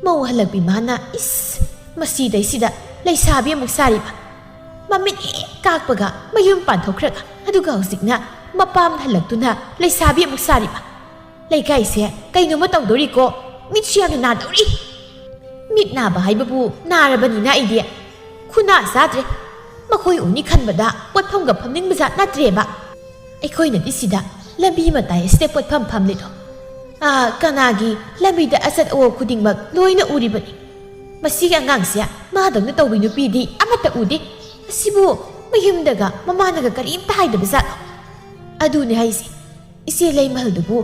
ꯃꯧ ꯍꯜꯂꯛꯄꯤ ꯃꯥꯅ ꯏꯁ ꯃꯁꯤꯗꯩꯁꯤꯗ ꯂꯩꯁꯥꯕꯤ ꯑꯃꯨꯛ ꯁꯥꯔꯤꯕ ꯃꯃꯤꯠ ꯍꯦꯛ ꯀꯥꯛꯄꯒ ꯃꯌꯨꯝ ꯄꯥꯟꯊꯣꯛꯈ꯭ꯔꯒ ꯑꯗꯨꯒ ꯍꯧꯖꯤꯛꯅ ꯃꯄꯥꯝ ꯍꯜꯂꯛꯇꯨꯅ ꯂꯩꯁꯥꯕꯤ ꯑꯃꯨꯛ ꯁꯥꯔꯤꯕ ꯂꯩꯀꯥꯏꯁꯦ ꯀꯩꯅꯣꯝꯃ ꯇꯧꯗꯣꯔꯤꯀꯣ ꯃꯤꯠꯁꯨ ꯌꯥꯝꯅ ꯅꯥꯗꯧꯔꯤ ꯃꯤꯠ ꯅꯥꯕ ꯍꯥꯏꯕꯕꯨ ꯅꯥꯔꯕꯅꯤꯅ ꯑꯩꯗꯤ ꯈꯨꯅꯥ ꯆꯥꯗ꯭ꯔꯦ ꯃꯈꯣꯏ ꯎꯅꯤ ꯈꯟꯕꯗ ꯄꯣꯠꯐꯝꯒ ꯐꯝꯅꯤꯡꯕꯖꯥꯠ ꯅꯠꯇ꯭ꯔꯦꯕ ꯑꯩꯈꯣꯏꯅꯗꯤ ꯁꯤꯗ ꯂꯝꯕꯤ ꯃꯇꯥꯏ ꯑꯁꯤꯗ ꯄꯣꯠꯐꯝ ꯐꯝꯂꯤꯗꯣ ꯀꯅꯥꯒꯤ ꯂꯝꯕꯤꯗ ꯑꯆꯠ ꯑꯋꯣꯛ ꯈꯨꯗꯤꯡꯃꯛ ꯂꯣꯏꯅ ꯎꯔꯤꯕꯅꯤ ꯃꯁꯤꯒꯤ ꯑꯉꯥꯡꯁꯦ ꯃꯥꯗꯧꯅ ꯇꯧꯕꯤ ꯅꯨꯄꯤꯗꯤ ꯑꯃꯠꯇ ꯎꯗꯦ ꯑꯁꯤꯕꯨ ꯃꯌꯨꯝꯗꯒ ꯃꯃꯥꯅꯒ ꯀꯔꯤꯝꯇ ꯍꯥꯏꯗꯕꯖꯥꯠꯂꯣ ꯑꯗꯨꯅꯦ ꯍꯥꯏꯁꯦ ꯏꯆꯦ ꯂꯩꯃꯍꯜꯗꯨꯕꯨ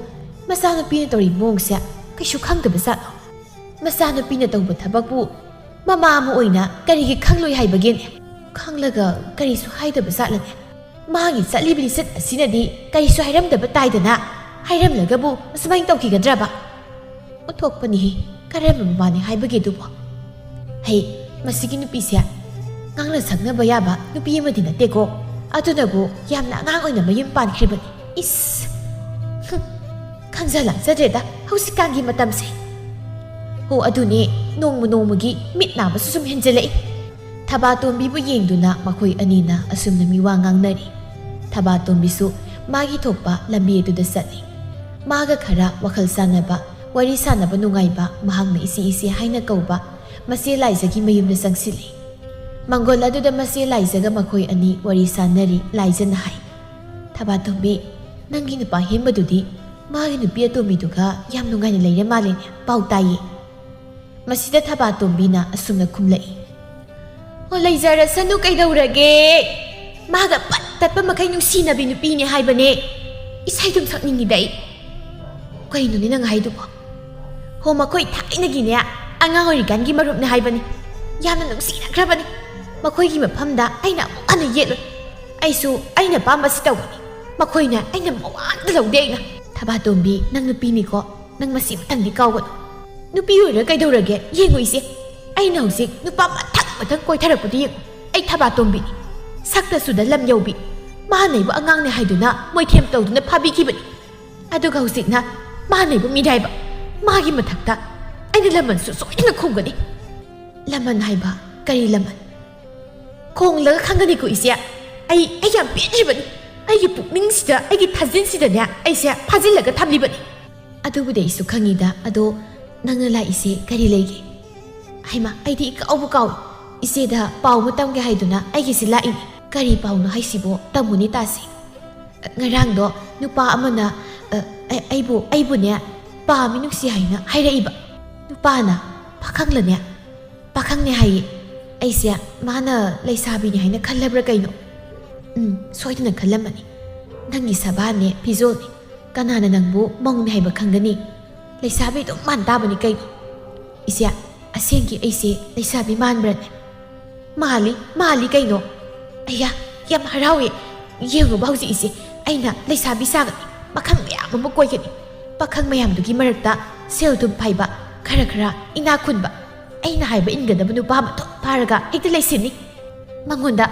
ꯃꯆꯥꯅꯨꯄꯤꯅ ꯇꯧꯔꯤꯕ ꯃꯑꯣꯡꯁꯦ ꯀꯩꯁꯨ ꯈꯪꯗꯕꯖꯥꯠꯂꯣ ꯃꯆꯥꯅꯨꯄꯤꯅ ꯇꯧꯕ ꯊꯕꯛꯄꯨ ꯃꯃꯥ ꯑꯃ ꯑꯣꯏꯅ ꯀꯔꯤꯒꯤ ꯈꯪꯂꯣꯏ ꯍꯥꯏꯕꯒꯦꯅꯦ ꯈꯪꯂꯒ ꯀꯔꯤꯁꯨ ꯍꯥꯏꯗꯕꯖꯥꯠꯂꯅꯦ ꯃꯥꯒꯤ ꯆꯠꯂꯤꯕ ꯂꯤꯆꯠ ꯑꯁꯤꯅꯗꯤ ꯀꯔꯤꯁꯨ ꯍꯥꯏꯔꯝꯗꯕ ꯇꯥꯏꯗꯅ ꯍꯥꯏꯔꯝꯂꯒꯕꯨ ꯑꯁꯨꯃꯥꯏꯅ ꯇꯧꯈꯤꯒꯗ꯭ꯔꯕ ꯑꯣꯟꯊꯣꯛꯄꯅꯤꯍꯦ ꯀꯔꯝꯕ ꯃꯃꯥꯅꯤ ꯍꯥꯏꯕꯒꯦꯗꯨꯕꯨ ꯍꯩ ꯃꯁꯤꯒꯤ ꯅꯨꯄꯤꯁꯦ ꯉꯥꯡꯅ ꯁꯛꯅꯕ ꯌꯥꯕ ꯅꯨꯄꯤ ꯑꯃꯗꯤ ꯅꯠꯇꯦꯀꯣ ꯑꯗꯨꯅꯕꯨ ꯌꯥꯝꯅ ꯑꯉꯥꯡ ꯑꯣꯏꯅ ꯃꯌꯨꯝ ꯄꯥꯟꯈ꯭ꯔꯤꯕꯅꯤ ꯏꯁ ꯈꯪꯖ ꯂꯥꯛꯆꯗ꯭ꯔꯦꯗ ꯍꯧꯖꯤꯛꯀꯥꯟꯒꯤ ꯃꯇꯝꯁꯦ ꯍꯣ ꯑꯗꯨꯅꯦ ꯅꯣꯡꯃꯒꯤ ꯃꯤꯠ ꯅꯥꯕꯁꯨ ꯁꯨꯝ ꯍꯦꯟꯖꯜꯂꯛꯏ ꯊꯕꯥꯇꯣꯝꯕꯤꯕꯨ ꯌꯦꯡꯗꯨꯅ ꯃꯈꯣꯏ ꯑꯅꯤꯅ ꯑꯁꯨꯝꯅ ꯃꯤꯋꯥ ꯉꯥꯡꯅꯔꯤ ꯊꯕꯥꯇꯣꯝꯕꯤꯁꯨ ꯃꯥꯒꯤ ꯊꯣꯛꯄ ꯂꯝꯕꯤ ꯑꯗꯨꯗ ꯆꯠꯂꯤ ꯃꯥꯒ ꯈꯔ ꯋꯥꯈꯜ ꯁꯥꯟꯅꯕ ꯋꯥꯔꯤ ꯁꯥꯟꯅꯕ ꯅꯨꯡꯉꯥꯏꯕ ꯃꯍꯥꯛꯅ ꯏꯆꯦ ꯍꯥꯏꯅ ꯀꯧꯕ ꯃꯆꯦ ꯂꯥꯏꯖꯒꯤ ꯃꯌꯨꯝꯗ ꯆꯪꯁꯤꯜꯂꯤ ꯃꯪꯒꯣꯜ ꯑꯗꯨꯗ ꯃꯆꯦ ꯂꯥꯏꯖꯒ ꯃꯈꯣꯏ ꯑꯅꯤ ꯋꯥꯔꯤ ꯁꯥꯟꯅꯔꯤ ꯂꯥꯏꯖꯅ ꯍꯥꯏ ꯊꯕꯥꯇꯣꯝꯕꯤ ꯅꯪꯒꯤ ꯅꯨꯄꯥ ꯍꯦꯝꯕꯗꯨꯗꯤ ꯃꯥꯒꯤ ꯅꯨꯄꯤ ꯑꯇꯣꯝꯕꯤꯗꯨꯒ ꯌꯥꯝ ꯅꯨꯡꯉꯥꯏꯅ ꯂꯩꯔ ꯃꯥꯜꯂꯦꯅꯦ ꯄꯥꯎ ꯇꯥꯏꯌꯦ ꯃꯁꯤꯗ ꯊꯕꯥꯇꯣꯝꯕꯤꯅ ꯑꯁꯨꯝꯅ ꯈꯨꯝꯂꯛꯏ ꯑꯣ ꯂꯩꯖꯔꯁꯅꯨ ꯀꯩꯗꯧꯔꯒꯦ ꯃꯥꯒ ꯄꯠ ꯇꯠꯄ ꯃꯈꯩ ꯅꯨꯡꯁꯤꯅꯕꯤ ꯅꯨꯄꯤꯅꯦ ꯍꯥꯏꯕꯅꯦ ꯏꯁꯩꯗꯨꯝ ꯁꯛꯅꯤꯡꯉꯤꯗ ꯑꯩ ꯀꯩꯅꯣꯅꯦ ꯅꯪ ꯍꯥꯏꯗꯨꯕꯣ ꯍꯣ ꯃꯈꯣꯏ ꯊꯥꯏꯅꯒꯤꯅꯦ ꯑꯉꯥꯡ ꯑꯣꯏꯔꯤꯀꯥꯟꯒꯤ ꯃꯔꯨꯞꯅꯦ ꯍꯥꯏꯕꯅꯤ ꯌꯥꯝꯅ ꯅꯨꯡꯁꯤꯅꯈ꯭ꯔꯕꯅꯤ ꯃꯈꯣꯏꯒꯤ ꯃꯐꯝꯗ ꯑꯩꯅ ꯑꯃꯨꯛ ꯍꯟꯅ ꯌꯦꯠꯂꯣꯏ ꯑꯩꯁꯨ ꯑꯩꯅ ꯄꯥꯝꯕꯁꯤ ꯇꯧꯒꯅꯤ ꯃꯈꯣꯏꯅ ꯑꯩꯅ ꯃꯋꯥꯇ ꯂꯧꯗꯦ ꯑꯩꯅ ꯊꯕꯥꯇꯣꯝꯕꯤ ꯅꯪ ꯅꯨꯄꯤꯅꯤꯀꯣ ꯅꯪ ꯃꯁꯤ ꯃꯊꯪꯗꯤ ꯀꯥꯎꯒꯅꯨ ꯅꯨꯄꯤ ꯑꯣꯏꯔ ꯀꯩꯗꯧꯔꯒꯦ ꯌꯦꯡꯉꯨ ꯏꯆꯦ ꯑꯩꯅ ꯍꯧꯖꯤꯛ ꯅꯨꯄꯥ ꯃꯊꯪ ꯀꯣꯏꯊꯔꯛꯄꯗꯨ ꯌꯦꯡꯉꯨ ꯑꯩ ꯊꯕꯥꯇꯣꯝꯕꯤꯅꯤ ꯁꯛꯇꯁꯨꯗ ꯂꯝ ꯌꯧꯕꯤ ꯃꯥꯅꯩꯕ ꯑꯉꯥꯡꯅꯦ ꯍꯥꯏꯗꯨꯅ ꯃꯣꯏꯊꯦꯝ ꯇꯧꯗꯨꯅ ꯐꯥꯕꯤꯈꯤꯕꯅꯤ ꯑꯗꯨꯒ ꯍꯧꯖꯤꯛꯅ ꯃꯥꯅꯩꯕ ꯃꯤꯔꯥꯏꯕ ꯃꯥꯒꯤ ꯃꯊꯛꯇ ꯑꯩꯅ ꯂꯃꯟꯁꯨ ꯁꯣꯏꯗꯅ ꯈꯨꯝꯒꯅꯤ ꯂꯃꯟ ꯍꯥꯏꯕ ꯀꯔꯤ ꯂꯃꯟ ꯈꯣꯡꯂꯒ ꯈꯪꯒꯅꯤꯀꯣ ꯏꯆꯦ ꯑꯩ ꯌꯥꯝ ꯄꯦꯟꯗ꯭ꯔꯤꯕꯅꯤ ꯑꯩꯒꯤ ꯄꯨꯛꯅꯤꯡꯁꯤꯗ ꯑꯩꯒꯤ ꯊꯥꯖꯤꯟꯁꯤꯗꯅꯦ ꯑꯩꯁꯦ ꯐꯥꯖꯤꯜꯂꯒ ꯊꯝꯂꯤꯕꯅꯤ ꯑꯗꯨꯕꯨꯗꯤ ꯑꯩꯁꯨ ꯈꯪꯉꯤꯗ ꯑꯗꯣ ꯅꯪꯅ ꯂꯥꯛꯏꯁꯦ ꯀꯔꯤ ꯂꯩꯒꯦ ꯍꯩꯃꯥ ꯑꯩꯗꯤ ꯏꯀꯥꯎꯕꯨ ꯀꯥꯎꯏ ꯏꯆꯦꯗ ꯄꯥꯎ ꯑꯃ ꯇꯝꯒꯦ ꯍꯥꯏꯗꯨꯅ ꯑꯩꯒꯤꯁꯤ ꯂꯥꯛꯏꯅꯤ ꯀꯔꯤ ꯄꯥꯎꯅꯣ ꯍꯥꯏꯁꯤꯕꯣ ꯇꯝꯃꯨꯅꯤ ꯇꯥꯁꯤ ꯉꯔꯥꯡꯗꯣ ꯅꯨꯄꯥ ꯑꯃꯅ ꯑꯩꯕꯨꯅꯦ ꯄꯥꯝꯃꯤ ꯅꯨꯡꯁꯤ ꯍꯥꯏꯅ ꯍꯥꯏꯔꯛꯏꯕ ꯅꯨꯄꯥꯅ ꯄꯥꯈꯪꯅꯦ ꯍꯥꯏꯌꯦ ꯑꯩꯁꯦ ꯃꯥꯅ ꯂꯩꯁꯥꯕꯤꯅꯤ ꯍꯥꯏꯅ ꯈꯜꯂꯕ꯭ꯔꯥ ꯀꯩꯅꯣ ꯁꯣꯏꯗꯅ ꯈꯜꯂꯝꯃꯅꯤ ꯅꯪꯒꯤ ꯁꯕꯥꯅꯦ ꯐꯤꯖꯣꯜꯅꯤ ꯀꯅꯥꯅ ꯅꯪꯕꯨ ꯃꯧꯅꯤ ꯍꯥꯏꯕ ꯈꯪꯒꯅꯤ ꯂꯩꯁꯥꯕꯤ ꯑꯗꯨꯝ ꯃꯥꯟ ꯇꯥꯕꯅꯤ ꯀꯩꯅꯣ ꯏꯆꯦ ꯑꯁꯦꯡꯒꯤ ꯑꯩꯁꯦ ꯂꯩꯁꯥꯕꯤ ꯃꯥꯟꯕ꯭ꯔꯅꯦ ꯃꯥꯜꯂꯤ ꯀꯩꯅꯣ ꯑꯩꯌꯥ ꯌꯥꯝ ꯍꯔꯥꯎꯋꯦ ꯌꯦꯡꯉꯨꯕ ꯍꯧꯖꯤꯛ ꯏꯆꯦ ꯑꯩꯅ ꯂꯩꯁꯥꯕꯤ ꯁꯥꯒꯅꯤ ꯄꯥꯈꯪ ꯃꯌꯥꯝ ꯑꯃ ꯀꯣꯏꯒꯅꯤ ꯄꯥꯈꯪ ꯃꯌꯥꯝꯗꯨꯒꯤ ꯃꯔꯛꯇ ꯁꯦꯜ ꯊꯨꯝ ꯐꯩꯕ ꯈꯔ ꯏꯅꯥꯛ ꯈꯨꯟꯕ ꯑꯩꯅ ꯍꯥꯏꯕ ꯏꯟꯒꯗꯕ ꯅꯨꯄꯥ ꯑꯃ ꯊꯣꯛ ꯐꯥꯔꯒ ꯍꯦꯛꯇ ꯂꯩꯁꯤꯟꯅꯤ ꯃꯉꯣꯟꯗ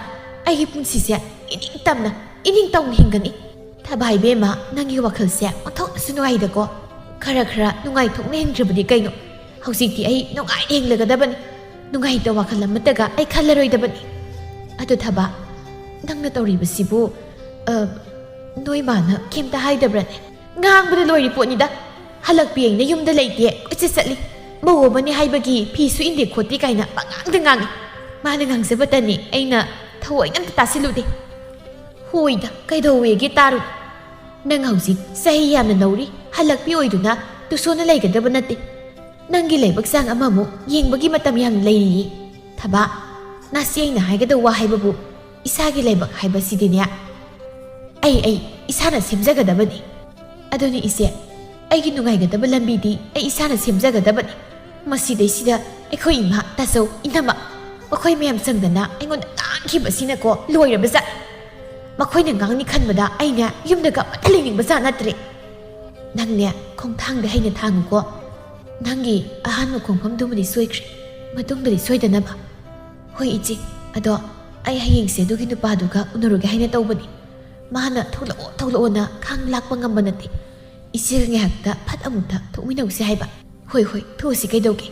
ꯑꯩꯒꯤ ꯄꯨꯟꯁꯤꯁꯦ ꯏꯅꯤꯡ ꯇꯝꯅ ꯏꯅꯤꯡ ꯇꯧꯅ ꯍꯤꯡꯒꯅꯤ ꯊꯕꯥ ꯏꯕꯦꯝꯃ ꯅꯪꯒꯤ ꯋꯥꯈꯜꯁꯦ ꯑꯣꯟꯊꯣꯛꯅꯁꯨ ꯅꯨꯡꯉꯥꯏꯗꯀꯣ ꯈꯔ ꯅꯨꯡꯉꯥꯏꯊꯣꯛꯅ ꯍꯤꯡꯗ꯭ꯔꯕꯗꯤ ꯀꯩꯅꯣ ꯍꯧꯖꯤꯛꯇꯤ ꯑꯩ ꯅꯨꯡꯉꯥꯏꯅ ꯍꯤꯡꯂꯒꯗꯕꯅꯤ ꯅꯨꯡꯉꯥꯏꯇ ꯋꯥꯈꯜ ꯑꯃꯠꯇꯒ ꯑꯩ ꯈꯜꯂꯔꯣꯏꯗꯕꯅꯤ ꯑꯗꯨ ꯊꯕꯥ ꯅꯪꯅ ꯇꯧꯔꯤꯕꯁꯤꯕꯨ ꯅꯣꯏ ꯃꯥꯅ ꯀꯩꯝꯇ ꯍꯥꯏꯗꯕ꯭ꯔꯅꯦ ꯉꯥꯡꯕꯗ ꯂꯣꯏꯔꯤ ꯄꯣꯠꯅꯤꯗ ꯍꯜꯂꯛꯄꯤꯌꯦꯡꯅ ꯌꯨꯝꯗ ꯂꯩꯇꯦ ꯀꯣꯏꯆꯠ ꯆꯠꯂꯤ ꯃꯧ ꯑꯃꯅꯤ ꯍꯥꯏꯕꯒꯤ ꯐꯤꯁꯨ ꯏꯟꯗꯦ ꯈꯣꯠꯇꯦ ꯀꯥꯏꯅ ꯄꯉꯥꯡꯗ ꯉꯥꯡꯉꯤ ꯃꯥꯅ ꯉꯥꯡꯖꯕꯇꯅꯤ ꯑꯩꯅ ꯊꯑꯣꯏꯅ ꯑꯝꯇ ꯇꯥꯁꯤꯜꯂꯨꯗꯦ ꯍꯣꯏꯗ ꯀꯩꯗꯧꯋꯦꯒꯦ ꯇꯥꯔꯨ ꯅꯪ ꯍꯧꯖꯤꯛ ꯆꯍꯤ ꯌꯥꯝꯅ ꯅꯧꯔꯤ ꯍꯜꯂꯛꯄꯤ ꯑꯣꯏꯗꯨꯅ ꯇꯨꯁꯣꯟꯅ ꯂꯩꯒꯗꯕ ꯅꯠꯇꯦ ꯅꯪꯒꯤ ꯂꯥꯏꯕꯛ ꯆꯥꯡ ꯑꯃꯃꯨꯛ ꯌꯦꯡꯕꯒꯤ ꯃꯇꯝ ꯌꯥꯝꯅ ꯂꯩꯔꯤꯌꯦ ꯊꯕꯥ ꯅꯥꯁꯤ ꯑꯩꯅ ꯍꯥꯏꯒꯗꯕ ꯋꯥ ꯍꯥꯏꯕꯕꯨ ꯏꯁꯥꯒꯤ ꯂꯥꯏꯕꯛ ꯍꯥꯏꯕꯁꯤꯗꯤꯅꯦ ꯑꯩ ꯏꯁꯥꯅ ꯁꯦꯝꯖꯒꯗꯕꯅꯤ ꯑꯗꯨꯅꯤ ꯏꯆꯦ ꯑꯩꯒꯤ ꯅꯨꯡꯉꯥꯏꯒꯗꯕ ꯂꯝꯕꯤꯗꯤ ꯑꯩ ꯏꯁꯥꯅ ꯁꯦꯝꯖꯒꯗꯕꯅꯤ ꯃꯁꯤꯗꯩꯁꯤꯗ ꯑꯩꯈꯣꯏ ꯏꯃꯥ ꯇꯥꯆꯧ ꯏꯅꯝꯃ ꯃꯈꯣꯏ ꯃꯌꯥꯝ ꯆꯪꯗꯅ ꯑꯩꯉꯣꯟꯗ ꯉꯥꯡꯈꯤꯕꯁꯤꯅꯀꯣ ꯂꯣꯏꯔꯕꯖꯥ ꯃꯈꯣꯏꯅ ꯉꯥꯡꯅꯤ ꯈꯟꯕꯗ ꯑꯩꯅ ꯌꯨꯝꯗꯒ ꯑꯃꯠꯇ ꯂꯩꯅꯤꯡꯕꯖꯥ ꯅꯠꯇ꯭ꯔꯦ ꯅꯪꯅꯦ ꯈꯣꯡꯊꯥꯡꯗ ꯍꯩꯅ ꯊꯥꯡꯉꯨꯀꯣ ꯅꯪꯒꯤ ꯑꯍꯥꯟꯕ ꯈꯣꯡꯐꯝꯗꯨꯕꯨꯗꯤ ꯁꯣꯏꯈ꯭ꯔꯦ ꯃꯇꯨꯡꯗꯗꯤ ꯁꯣꯏꯗꯅꯕ ꯍꯣꯏ ꯏꯆꯦ ꯑꯗꯣ ꯑꯩ ꯍꯌꯦꯡꯁꯦ ꯑꯗꯨꯒꯤ ꯅꯨꯄꯥꯗꯨꯒ ꯎꯅꯔꯨꯒꯦ ꯍꯥꯏꯅ ꯇꯧꯕꯅꯤ ꯃꯥꯅ ꯊꯣꯛꯂꯛꯑꯣꯅ ꯈꯥꯡ ꯂꯥꯛꯄ ꯉꯝꯕ ꯅꯠꯇꯦ ꯏꯆꯦꯒ ꯉꯥꯏꯍꯥꯛꯇ ꯐꯠ ꯑꯃꯨꯛꯇ ꯊꯣꯛꯃꯤꯟꯅꯧꯁꯦ ꯍꯥꯏꯕ ꯍꯣꯏ ꯊꯣꯛꯎꯁꯤ ꯀꯩꯗꯧꯒꯦ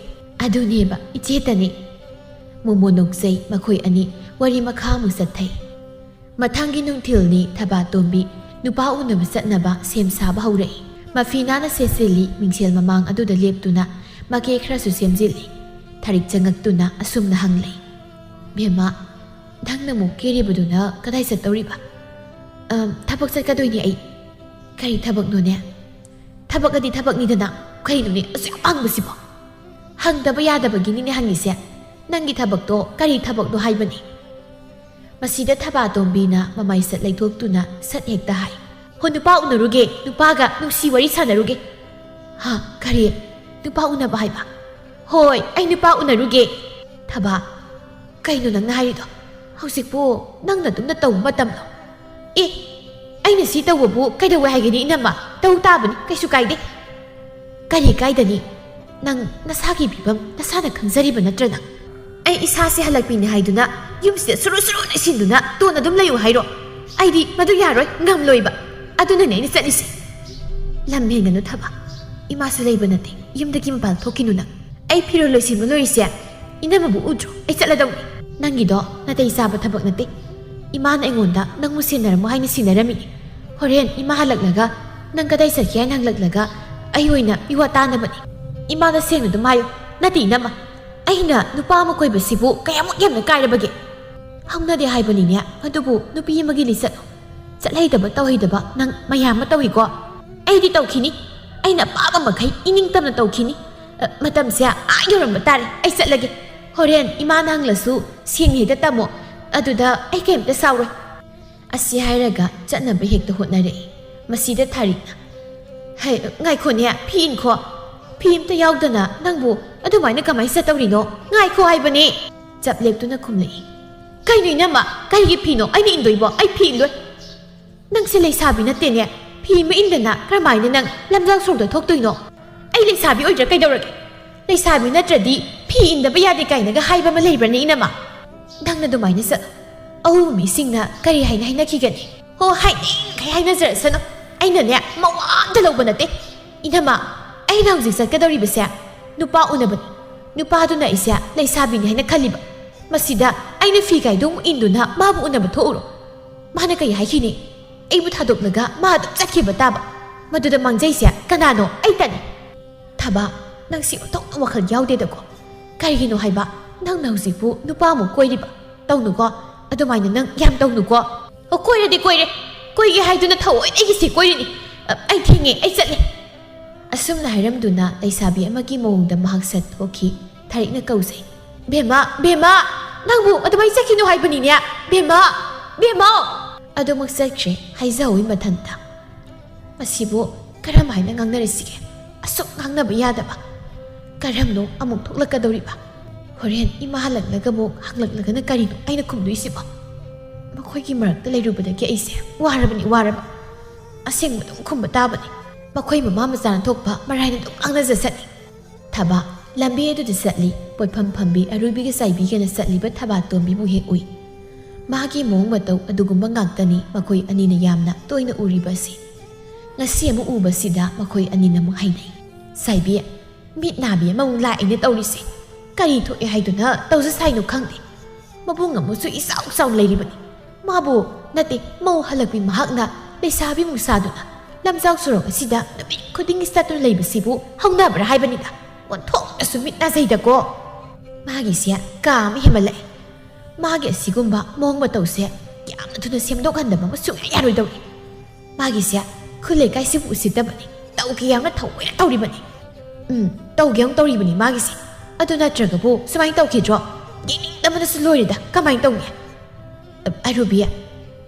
ꯑꯗꯨꯅꯦꯕ ꯏꯆꯦꯇꯅꯤ ꯃꯣꯃꯣ ꯅꯣꯛꯆꯩ ꯃꯈꯣꯏ ꯑꯅꯤ ꯋꯥꯔꯤ ꯃꯈꯥ ꯑꯃꯨꯛ ꯆꯠꯊꯩ ꯃꯊꯪꯒꯤ ꯅꯨꯡꯊꯤꯜꯅꯤ ꯊꯕꯥꯇꯣꯝꯕꯤ ꯅꯨꯄꯥ ꯎꯅꯕ ꯆꯠꯅꯕ ꯁꯦꯝ ꯁꯥꯕ ꯍꯧꯔꯛꯏ ꯃꯐꯤ ꯅꯥꯟꯅ ꯁꯦꯠꯆꯤꯜꯂꯤ ꯃꯤꯡꯁꯦꯜ ꯃꯃꯥꯡ ꯑꯗꯨꯗ ꯂꯦꯞꯇꯨꯅ ꯃꯀꯦ ꯈꯔꯁꯨ ꯁꯦꯝꯖꯤꯜꯂꯤ ꯊꯔꯤꯛ ꯆꯪꯉꯛꯇꯨꯅ ꯑꯁꯨꯝꯅ ꯍꯪꯂꯩ ꯕꯦꯝꯃ ꯅꯪꯅ ꯑꯃꯨꯛ ꯀꯦꯔꯤꯕꯗꯨꯅ ꯀꯗꯥꯏ ꯆꯠꯇꯧꯔꯤꯕ ꯊꯕꯛ ꯆꯠꯀꯗꯣꯏꯅꯤ ꯑꯩ ꯀꯔꯤ ꯊꯕꯛꯅꯣꯅꯦ ꯊꯕꯛꯑꯗꯤ ꯊꯕꯛꯅꯤꯗꯅ ꯀꯩꯅꯣꯅꯦ ꯑꯁꯨꯛ ꯌꯥꯝ ꯍꯪꯕꯁꯤꯕꯣ ꯍꯪꯗꯕ ꯌꯥꯗꯕꯒꯤꯅꯤꯅꯦ ꯍꯪꯉꯤꯁꯦ ꯅꯪꯒꯤ ꯊꯕꯛꯇꯣ ꯀꯔꯤ ꯊꯕꯛꯅꯣ ꯍꯥꯏꯕꯅꯤ ꯃꯁꯤꯗ ꯊꯕꯥꯇꯣꯝꯕꯤꯅ ꯃꯃꯥꯏ ꯁꯠ ꯂꯩꯊꯣꯛꯇꯨꯅ ꯁꯠ ꯍꯦꯛꯇ ꯍꯥꯏ ꯍꯣ ꯅꯨꯄꯥ ꯎꯅꯔꯨꯒꯦ ꯅꯨꯄꯥꯒ ꯅꯨꯡꯁꯤ ꯋꯥꯔꯤ ꯁꯥꯟꯅꯔꯨꯒꯦ ꯍꯥ ꯀꯔꯤ ꯅꯨꯄꯥ ꯎꯅꯕ ꯍꯥꯏꯕ ꯍꯣꯏ ꯑꯩ ꯅꯨꯄꯥ ꯎꯅꯔꯨꯒꯦ ꯊꯕꯥ ꯀꯩꯅꯣ ꯅꯪꯅ ꯍꯥꯏꯔꯤꯗꯣ ꯍꯧꯖꯤꯛꯄꯨ ꯅꯪꯅ ꯑꯗꯨꯝꯅ ꯇꯧꯕ ꯃꯇꯝꯂꯣ ꯑꯦ ꯑꯩꯅ ꯁꯤ ꯇꯧꯕꯕꯨ ꯀꯩꯗꯧꯋꯦ ꯍꯥꯏꯒꯅꯤ ꯏꯅꯝꯃ ꯇꯧ ꯇꯥꯕꯅꯤ ꯀꯩꯁꯨ ꯀꯥꯏꯗꯦ ꯀꯔꯤ ꯀꯥꯏꯗꯅꯤ ꯅꯪ ꯅꯁꯥꯒꯤ ꯐꯤꯕꯝ ꯅꯁꯥꯅ ꯈꯪꯖꯔꯤꯕ ꯅꯠꯇ꯭ꯔꯅ ꯑꯩ ꯏꯁꯥꯁꯦ ꯍꯜꯂꯛꯄꯤꯅꯤ ꯍꯥꯏꯗꯨꯅ ꯌꯨꯝꯁꯤꯗ ꯁꯨꯔꯨ ꯂꯩꯁꯤꯟꯗꯨꯅ ꯇꯣꯟ ꯑꯗꯨꯝ ꯂꯩꯌꯨ ꯍꯥꯏꯔꯣ ꯑꯩꯗꯤ ꯃꯗꯨ ꯌꯥꯔꯣꯏ ꯉꯝꯂꯣꯏꯕ ꯑꯗꯨꯅꯅꯦ ꯑꯩꯅ ꯆꯠꯂꯤꯁꯦ ꯂꯝ ꯍꯦꯟꯒꯅꯨ ꯊꯕ ꯏꯃꯥꯁꯨ ꯂꯩꯕ ꯅꯠꯇꯦ ꯌꯨꯝꯗꯒꯤ ꯃꯄꯥꯟ ꯊꯣꯛꯈꯤꯅꯨ ꯅꯪ ꯑꯩ ꯐꯤꯔꯣꯜ ꯂꯣꯏꯁꯤꯟꯕ ꯂꯣꯏꯔꯤꯁꯦ ꯏꯅꯝꯃꯕꯨ ꯎꯗ꯭ꯔꯣ ꯑꯩ ꯆꯠꯂꯗꯧꯅꯤ ꯅꯪꯒꯤꯗꯣ ꯅꯥꯇꯩ ꯆꯥꯕ ꯊꯕꯛ ꯅꯠꯇꯦ ꯏꯃꯥꯅ ꯑꯩꯉꯣꯟꯗ ꯅꯪꯕꯨ ꯁꯦꯟꯅꯔꯝꯃꯣ ꯍꯥꯏꯅ ꯁꯤꯟꯅꯔꯝꯃꯤꯅꯤ ꯍꯣꯔꯦꯟ ꯏꯃꯥ ꯍꯜꯂꯛꯂꯒ ꯅꯪ ꯀꯗꯥꯏ ꯆꯠꯀꯦ ꯍꯥꯏꯅ ꯍꯪꯂꯛꯂꯒ ꯑꯩ ꯑꯣꯏꯅ ꯏꯋꯥ ꯇꯥꯅꯕꯅꯤ 이마나 생누도 마요 나디 나마 아이나 누파 아무 거이버시부 그야못 얌나 까이러버게 하우나데 하이버니냐 아두부 누피 이마기 리셋 ꯆꯠꯍꯩꯗꯕ ꯇꯧꯍꯩꯗꯕ ꯅꯪ ꯃꯌꯥꯝ ꯑꯃ ꯇꯧꯏꯀꯣ ꯑꯩꯗꯤ ꯇꯧꯈꯤꯅꯤ ꯑꯩꯅ ꯄꯥꯕ ꯃꯈꯩ ꯏꯅꯤꯡꯇꯝꯅ ꯇꯧꯈꯤꯅꯤ ꯃꯇꯝꯁꯦ ꯌꯧꯔꯝꯕ ꯇꯥꯔꯦ ꯑꯩ ꯆꯠꯂꯒꯦ ꯍꯣꯔꯦꯟ ꯏꯃꯥꯅ ꯍꯪꯂꯁꯨ ꯁꯦꯡꯅ ꯍꯦꯛꯇ ꯇꯝꯃꯣ ꯑꯗꯨꯗ ꯑꯩ ꯀꯩꯝꯇ ꯁꯥꯎꯔꯣꯏ ꯑꯁꯤ ꯍꯥꯏꯔꯒ ꯆꯠꯅꯕ ꯍꯦꯛꯇ ꯍꯣꯠꯅꯔꯛꯏ ꯃꯁꯤꯗ ꯊꯥꯔꯤꯛꯅ ꯍꯩ ꯉꯥꯏꯈꯣꯅꯦ ꯐꯤ ꯏꯟꯈꯣ ꯐꯤ ꯑꯝꯇ ꯌꯥꯎꯗꯅ ꯅꯪꯕꯨ ꯑꯗꯨꯃꯥꯏꯅ ꯀꯃꯥꯏꯅ ꯆꯠꯇꯧꯔꯤꯅꯣ ꯉꯥꯏꯈꯣ ꯍꯥꯏꯕꯅꯤ ꯆꯞ ꯂꯦꯞꯇꯨꯅ ꯈꯨꯝꯂꯛꯏ ꯀꯩꯅꯣ ꯏꯅꯝꯃ ꯀꯔꯤꯒꯤ ꯐꯤꯅꯣ ꯑꯩꯅ ꯏꯟꯗꯣꯏꯕꯣ ꯑꯩ ꯐꯤ ꯏꯟꯂꯣꯏ ꯅꯪꯁꯦ ꯂꯩꯁꯥꯕꯤ ꯅꯠꯇꯦꯅꯦ ꯐꯤ ꯑꯃ ꯏꯟꯗꯅ ꯀꯔꯝꯍꯥꯏꯅ ꯅꯪ ꯂꯝꯖꯥꯎ ꯁꯣꯔꯣꯛꯇ ꯊꯣꯛꯇꯣꯏꯅꯣ ꯑꯩ ꯂꯩꯁꯥꯕꯤ ꯑꯣꯏꯗ꯭ꯔꯥ ꯀꯩꯗꯧꯔꯒꯦ ꯂꯩꯁꯥꯕꯤ ꯅꯠꯇ꯭ꯔꯗꯤ ꯐꯤ ꯏꯟꯗꯕ ꯌꯥꯗꯦ ꯀꯥꯏꯅꯒ ꯍꯥꯏꯕ ꯑꯃ ꯂꯩꯕ꯭ꯔꯅꯦ ꯏꯅꯝꯃ ꯅꯪꯅ ꯑꯗꯨꯃꯥꯏꯅ ꯆꯠꯂꯣ ꯑꯎꯕ ꯃꯤꯁꯤꯡꯅ ꯀꯔꯤ ꯍꯥꯏꯅ ꯍꯥꯏꯅꯈꯤꯒꯅꯤ ꯍꯣ ꯍꯥꯏꯅꯤꯡꯈꯩ ꯍꯥꯏꯅꯖꯔꯁꯅꯨ ꯑꯩꯅꯅꯦ ꯃꯋꯥ ꯑꯝꯇ ꯂꯧꯕ ꯅꯠꯇꯦ ꯏꯅꯝꯃ ꯑꯩꯅ ꯍꯧꯖꯤꯛ ꯆꯠꯀꯗꯧꯔꯤꯕꯁꯦ ꯅꯨꯄꯥ ꯎꯅꯕꯅꯤ ꯅꯨꯄꯥꯗꯨꯅ ꯑꯩꯁꯦ ꯂꯩꯁꯥꯕꯤꯅꯤ ꯍꯥꯏꯅ ꯈꯜꯂꯤꯕ ꯃꯁꯤꯗ ꯑꯩꯅ ꯐꯤ ꯀꯥꯏꯗꯣ ꯑꯃꯨꯛ ꯏꯟꯗꯨꯅ ꯃꯥꯕꯨ ꯎꯅꯕ ꯊꯣꯛꯎꯔꯣ ꯃꯥꯅ ꯀꯩ ꯍꯥꯏꯈꯤꯅꯤ ꯑꯩꯕꯨ ꯊꯥꯗꯣꯛꯂꯒ ꯃꯥ ꯑꯗꯨꯝ ꯆꯠꯈꯤꯕ ꯇꯥꯕ ꯃꯗꯨꯗ ꯃꯥꯡꯖꯩꯁꯦ ꯀꯅꯥꯅꯣ ꯑꯩꯇꯅꯤ ꯊꯕ ꯅꯪ ꯁꯤ ꯑꯣꯟꯊꯣꯛꯅ ꯋꯥꯈꯜ ꯌꯥꯎꯗꯦꯗꯀꯣ ꯀꯔꯤꯒꯤꯅꯣ ꯍꯥꯏꯕ ꯅꯪꯅ ꯍꯧꯖꯤꯛꯄꯨ ꯅꯨꯄꯥ ꯑꯃꯨꯛ ꯀꯣꯏꯔꯤꯕ ꯇꯧꯅꯨꯀꯣ ꯑꯗꯨꯃꯥꯏꯅ ꯅꯪ ꯌꯥꯝ ꯇꯧꯅꯨꯀꯣ ꯑꯣ ꯀꯣꯏꯔꯗꯤ ꯀꯣꯏꯔꯦ ꯀꯣꯏꯒꯦ ꯍꯥꯏꯗꯨꯅ ꯊꯑꯣꯏꯅ ꯑꯩꯒꯤꯁꯤ ꯀꯣꯏꯔꯤꯅꯤ ꯑꯩ ꯊꯦꯡꯉꯦ ꯑꯩ ꯆꯠꯂꯦ ꯑꯁꯨꯝꯅ ꯍꯥꯏꯔꯝꯗꯨꯅ ꯂꯩꯁꯥꯕꯤ ꯑꯃꯒꯤ ꯃꯑꯣꯡꯗ ꯃꯍꯥꯛ ꯆꯠꯊꯣꯛꯈꯤ ꯊꯥꯔꯤꯛꯅ ꯀꯧꯖꯩ ꯕꯦꯝꯃ ꯕꯦꯝꯃ ꯅꯪꯕꯨ ꯑꯗꯨꯃꯥꯏꯅ ꯆꯠꯈꯤꯅꯨ ꯍꯥꯏꯕꯅꯤꯅꯦ ꯕꯦꯝꯃ ꯕꯦꯝꯃ ꯑꯗꯨꯃꯛ ꯆꯠꯈ꯭ꯔꯦ ꯍꯥꯏꯖꯍꯧꯏ ꯃꯊꯟꯇ ꯃꯁꯤꯕꯨ ꯀꯔꯝꯍꯥꯏꯅ ꯉꯥꯡꯅꯔꯤꯁꯤꯒꯦ ꯑꯁꯨꯛ ꯉꯥꯡꯅꯕ ꯌꯥꯗꯕ ꯀꯔꯝꯅꯣ ꯑꯃꯨꯛ ꯊꯣꯛꯂꯛꯀꯗꯧꯔꯤꯕ ꯍꯣꯔꯦꯟ ꯏꯃꯥ ꯍꯜꯂꯛꯂꯒ ꯑꯃꯨꯛ ꯍꯪꯂꯛꯂꯒꯅ ꯀꯔꯤꯅꯣ ꯑꯩꯅ ꯈꯨꯝꯗꯣꯏꯁꯤꯕꯣ ꯃꯈꯣꯏꯒꯤ ꯃꯔꯛꯇ ꯂꯩꯔꯨꯕꯗꯒꯤ ꯑꯩꯁꯦ ꯋꯥꯔꯕ ꯑꯁꯦꯡꯕ ꯑꯗꯨꯝ ꯈꯨꯝꯕ ꯇꯥꯕꯅꯤ ꯃꯈꯣꯏ ꯃꯃꯥ ꯃꯆꯥꯅ ꯊꯣꯛꯄ ꯃꯔꯥꯏꯅ ꯑꯗꯨꯝ ꯉꯥꯡꯅꯖ ꯆꯠꯂꯤ ꯊꯕꯥ ꯂꯝꯕꯤ ꯑꯗꯨꯗ ꯆꯠꯂꯤ ꯄꯣꯠꯐꯝ ꯐꯝꯕꯤ ꯑꯔꯨꯕꯤꯒ ꯆꯥꯏꯕꯤꯒꯅ ꯆꯠꯂꯤꯕ ꯊꯕꯥꯇꯣꯝꯕꯤꯕꯨ ꯍꯦꯛ ꯎꯏ ꯃꯥꯒꯤ ꯃꯑꯣꯡ ꯃꯇꯧ ꯑꯗꯨꯒꯨꯝꯕ ꯉꯥꯛꯇꯅꯤ ꯃꯈꯣꯏ ꯑꯅꯤꯅ ꯌꯥꯝꯅ ꯇꯣꯏꯅ ꯎꯔꯤꯕ ꯑꯁꯤ ꯉꯁꯤ ꯑꯃꯨꯛ ꯎꯕꯁꯤꯗ ꯃꯈꯣꯏ ꯑꯅꯤꯅ ꯑꯃꯨꯛ ꯍꯩꯅꯩ ꯆꯥꯏꯕꯤ ꯃꯤꯠ ꯅꯥꯕꯤ ꯑꯃꯃꯨꯛ ꯂꯥꯛꯏꯅꯦ ꯇꯧꯔꯤꯁꯦ ꯀꯔꯤ ꯊꯣꯛꯑꯦ ꯍꯥꯏꯗꯨꯅ ꯇꯧꯖ ꯁꯥꯏꯅꯣ ꯈꯪꯗꯦ ꯃꯕꯨꯡ ꯑꯃꯁꯨ ꯏꯆꯥꯎ ꯆꯥꯎꯅ ꯂꯩꯔꯤꯕꯅꯤ ꯃꯥꯕꯨ ꯅꯠꯇꯦ ꯃꯧ ꯍꯜꯂꯛꯄꯤ ꯃꯍꯥꯛꯅ ꯂꯩꯁꯥꯕꯤ ꯃꯨꯛ ꯁꯥꯗꯨꯅ ꯂꯝꯖꯥꯎ ꯁꯣꯔꯣꯛ ꯑꯁꯤꯗ ꯅꯨꯃꯤꯠ ꯈꯨꯗꯤꯡꯒꯤ ꯆꯠꯇꯨꯅ ꯂꯩꯕꯁꯤꯕꯨ ꯍꯧꯅꯕ꯭ꯔꯥ ꯍꯥꯏꯕꯅꯤꯗ ꯑꯣꯟꯊꯣꯛꯅꯁꯨ ꯃꯤꯠ ꯅꯥꯖꯩꯗꯀꯣ ꯃꯥꯒꯤꯁꯦ ꯀꯥ ꯑꯃ ꯍꯦꯟꯃꯜꯂꯛꯑꯦ ꯃꯥꯒꯤ ꯑꯁꯤꯒꯨꯝꯕ ꯃꯑꯣꯡ ꯃꯇꯧꯁꯦ ꯌꯥꯝꯅ ꯊꯨꯅ ꯁꯦꯝꯗꯣꯛꯍꯟꯗꯕ ꯑꯃ ꯁꯨꯡꯌꯥ ꯌꯥꯔꯣꯏꯗꯧꯔꯤ ꯃꯥꯒꯤꯁꯦ ꯈꯨꯜ ꯂꯩꯀꯥꯏꯁꯤꯕꯨ ꯎꯁꯤꯠꯇꯕꯅꯤ ꯇꯧꯒꯦ ꯌꯥꯝꯅ ꯊꯧꯑꯣꯏꯅ ꯇꯧꯔꯤꯕꯅꯤ ꯇꯧꯒꯦ ꯑꯃꯨꯛ ꯇꯧꯔꯤꯕꯅꯤ ꯃꯥꯒꯤꯁꯦ ꯑꯗꯨ ꯅꯠꯇ꯭ꯔꯒꯕꯨ ꯁꯨꯃꯥꯏꯅ ꯇꯧꯈꯤꯗ꯭ꯔꯣ ꯌꯦꯡꯅꯤꯡꯗꯕꯅꯁꯨ ꯂꯣꯏꯔꯦꯗ ꯀꯃꯥꯏꯅ ꯇꯧꯅꯤ ꯑꯔꯨꯕꯤ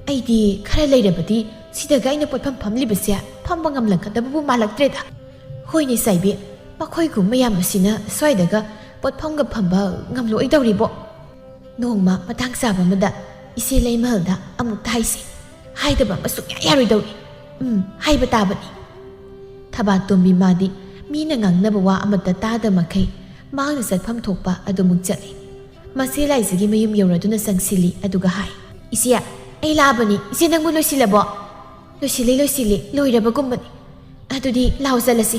ꯑꯩꯗꯤ ꯈꯔ ꯂꯩꯔꯕꯗꯤ ꯁꯤꯗꯒ ꯑꯩꯅ ꯄꯣꯠꯐꯝ ꯐꯝꯂꯤꯕꯁꯦ ꯐꯝꯕ ꯉꯝꯂꯛꯀꯗꯕꯕꯨ ꯃꯥꯜꯂꯛꯇ꯭ꯔꯦꯗ ꯍꯣꯏꯅꯦ ꯆꯥꯏꯕꯤ ꯃꯈꯣꯏꯒꯨꯝꯕ ꯌꯥꯝꯕꯁꯤꯅ ꯁ꯭ꯋꯥꯏꯗꯒ ꯄꯣꯠꯐꯝꯒ ꯐꯝꯕ ꯉꯝꯂꯣꯏꯗꯧꯔꯤꯕꯣ ꯅꯣꯡꯃ ꯃꯇꯥꯡ ꯆꯥꯕ ꯑꯃꯗ ꯏꯆꯦ ꯂꯩꯃꯍꯜꯗ ꯑꯃꯨꯛꯇ ꯍꯥꯏꯁꯤ ꯍꯥꯏꯗꯕ ꯑꯃ ꯁꯨꯡꯌꯥ ꯌꯥꯔꯣꯏꯗꯧꯔꯤ ꯍꯥꯏꯕ ꯇꯥꯕꯅꯤ ꯊꯕꯥꯇꯣꯝꯕꯤ ꯃꯥꯗꯤ ꯃꯤꯅ ꯉꯥꯡꯅꯕ ꯋꯥ ꯑꯃꯠꯇ ꯇꯥꯗ ꯃꯈꯩ ꯃꯥꯡꯅ ꯆꯠꯐꯝ ꯊꯣꯛꯄ ꯑꯗꯨꯃꯨꯛ ꯆꯠꯂꯤ ꯃꯆꯦ ꯂꯥꯏꯖꯒꯤ ꯃꯌꯨꯝ ꯌꯧꯔꯗꯨꯅ ꯆꯪꯁꯤꯜꯂꯤ ꯑꯗꯨꯒ ꯍꯥꯏ ꯏꯆꯦ ꯑꯩ ꯂꯥꯛꯑꯕꯅꯤ ꯏꯆꯦ ꯅꯪꯕꯨ ꯂꯣꯏꯁꯤꯜꯂꯕꯣ ꯂꯣꯏꯁꯤꯜꯂꯤ ꯂꯣꯏꯔꯕꯒꯨꯝꯕꯅꯤ ꯑꯗꯨꯗꯤ ꯂꯥꯎ ꯆꯠꯂꯁꯤ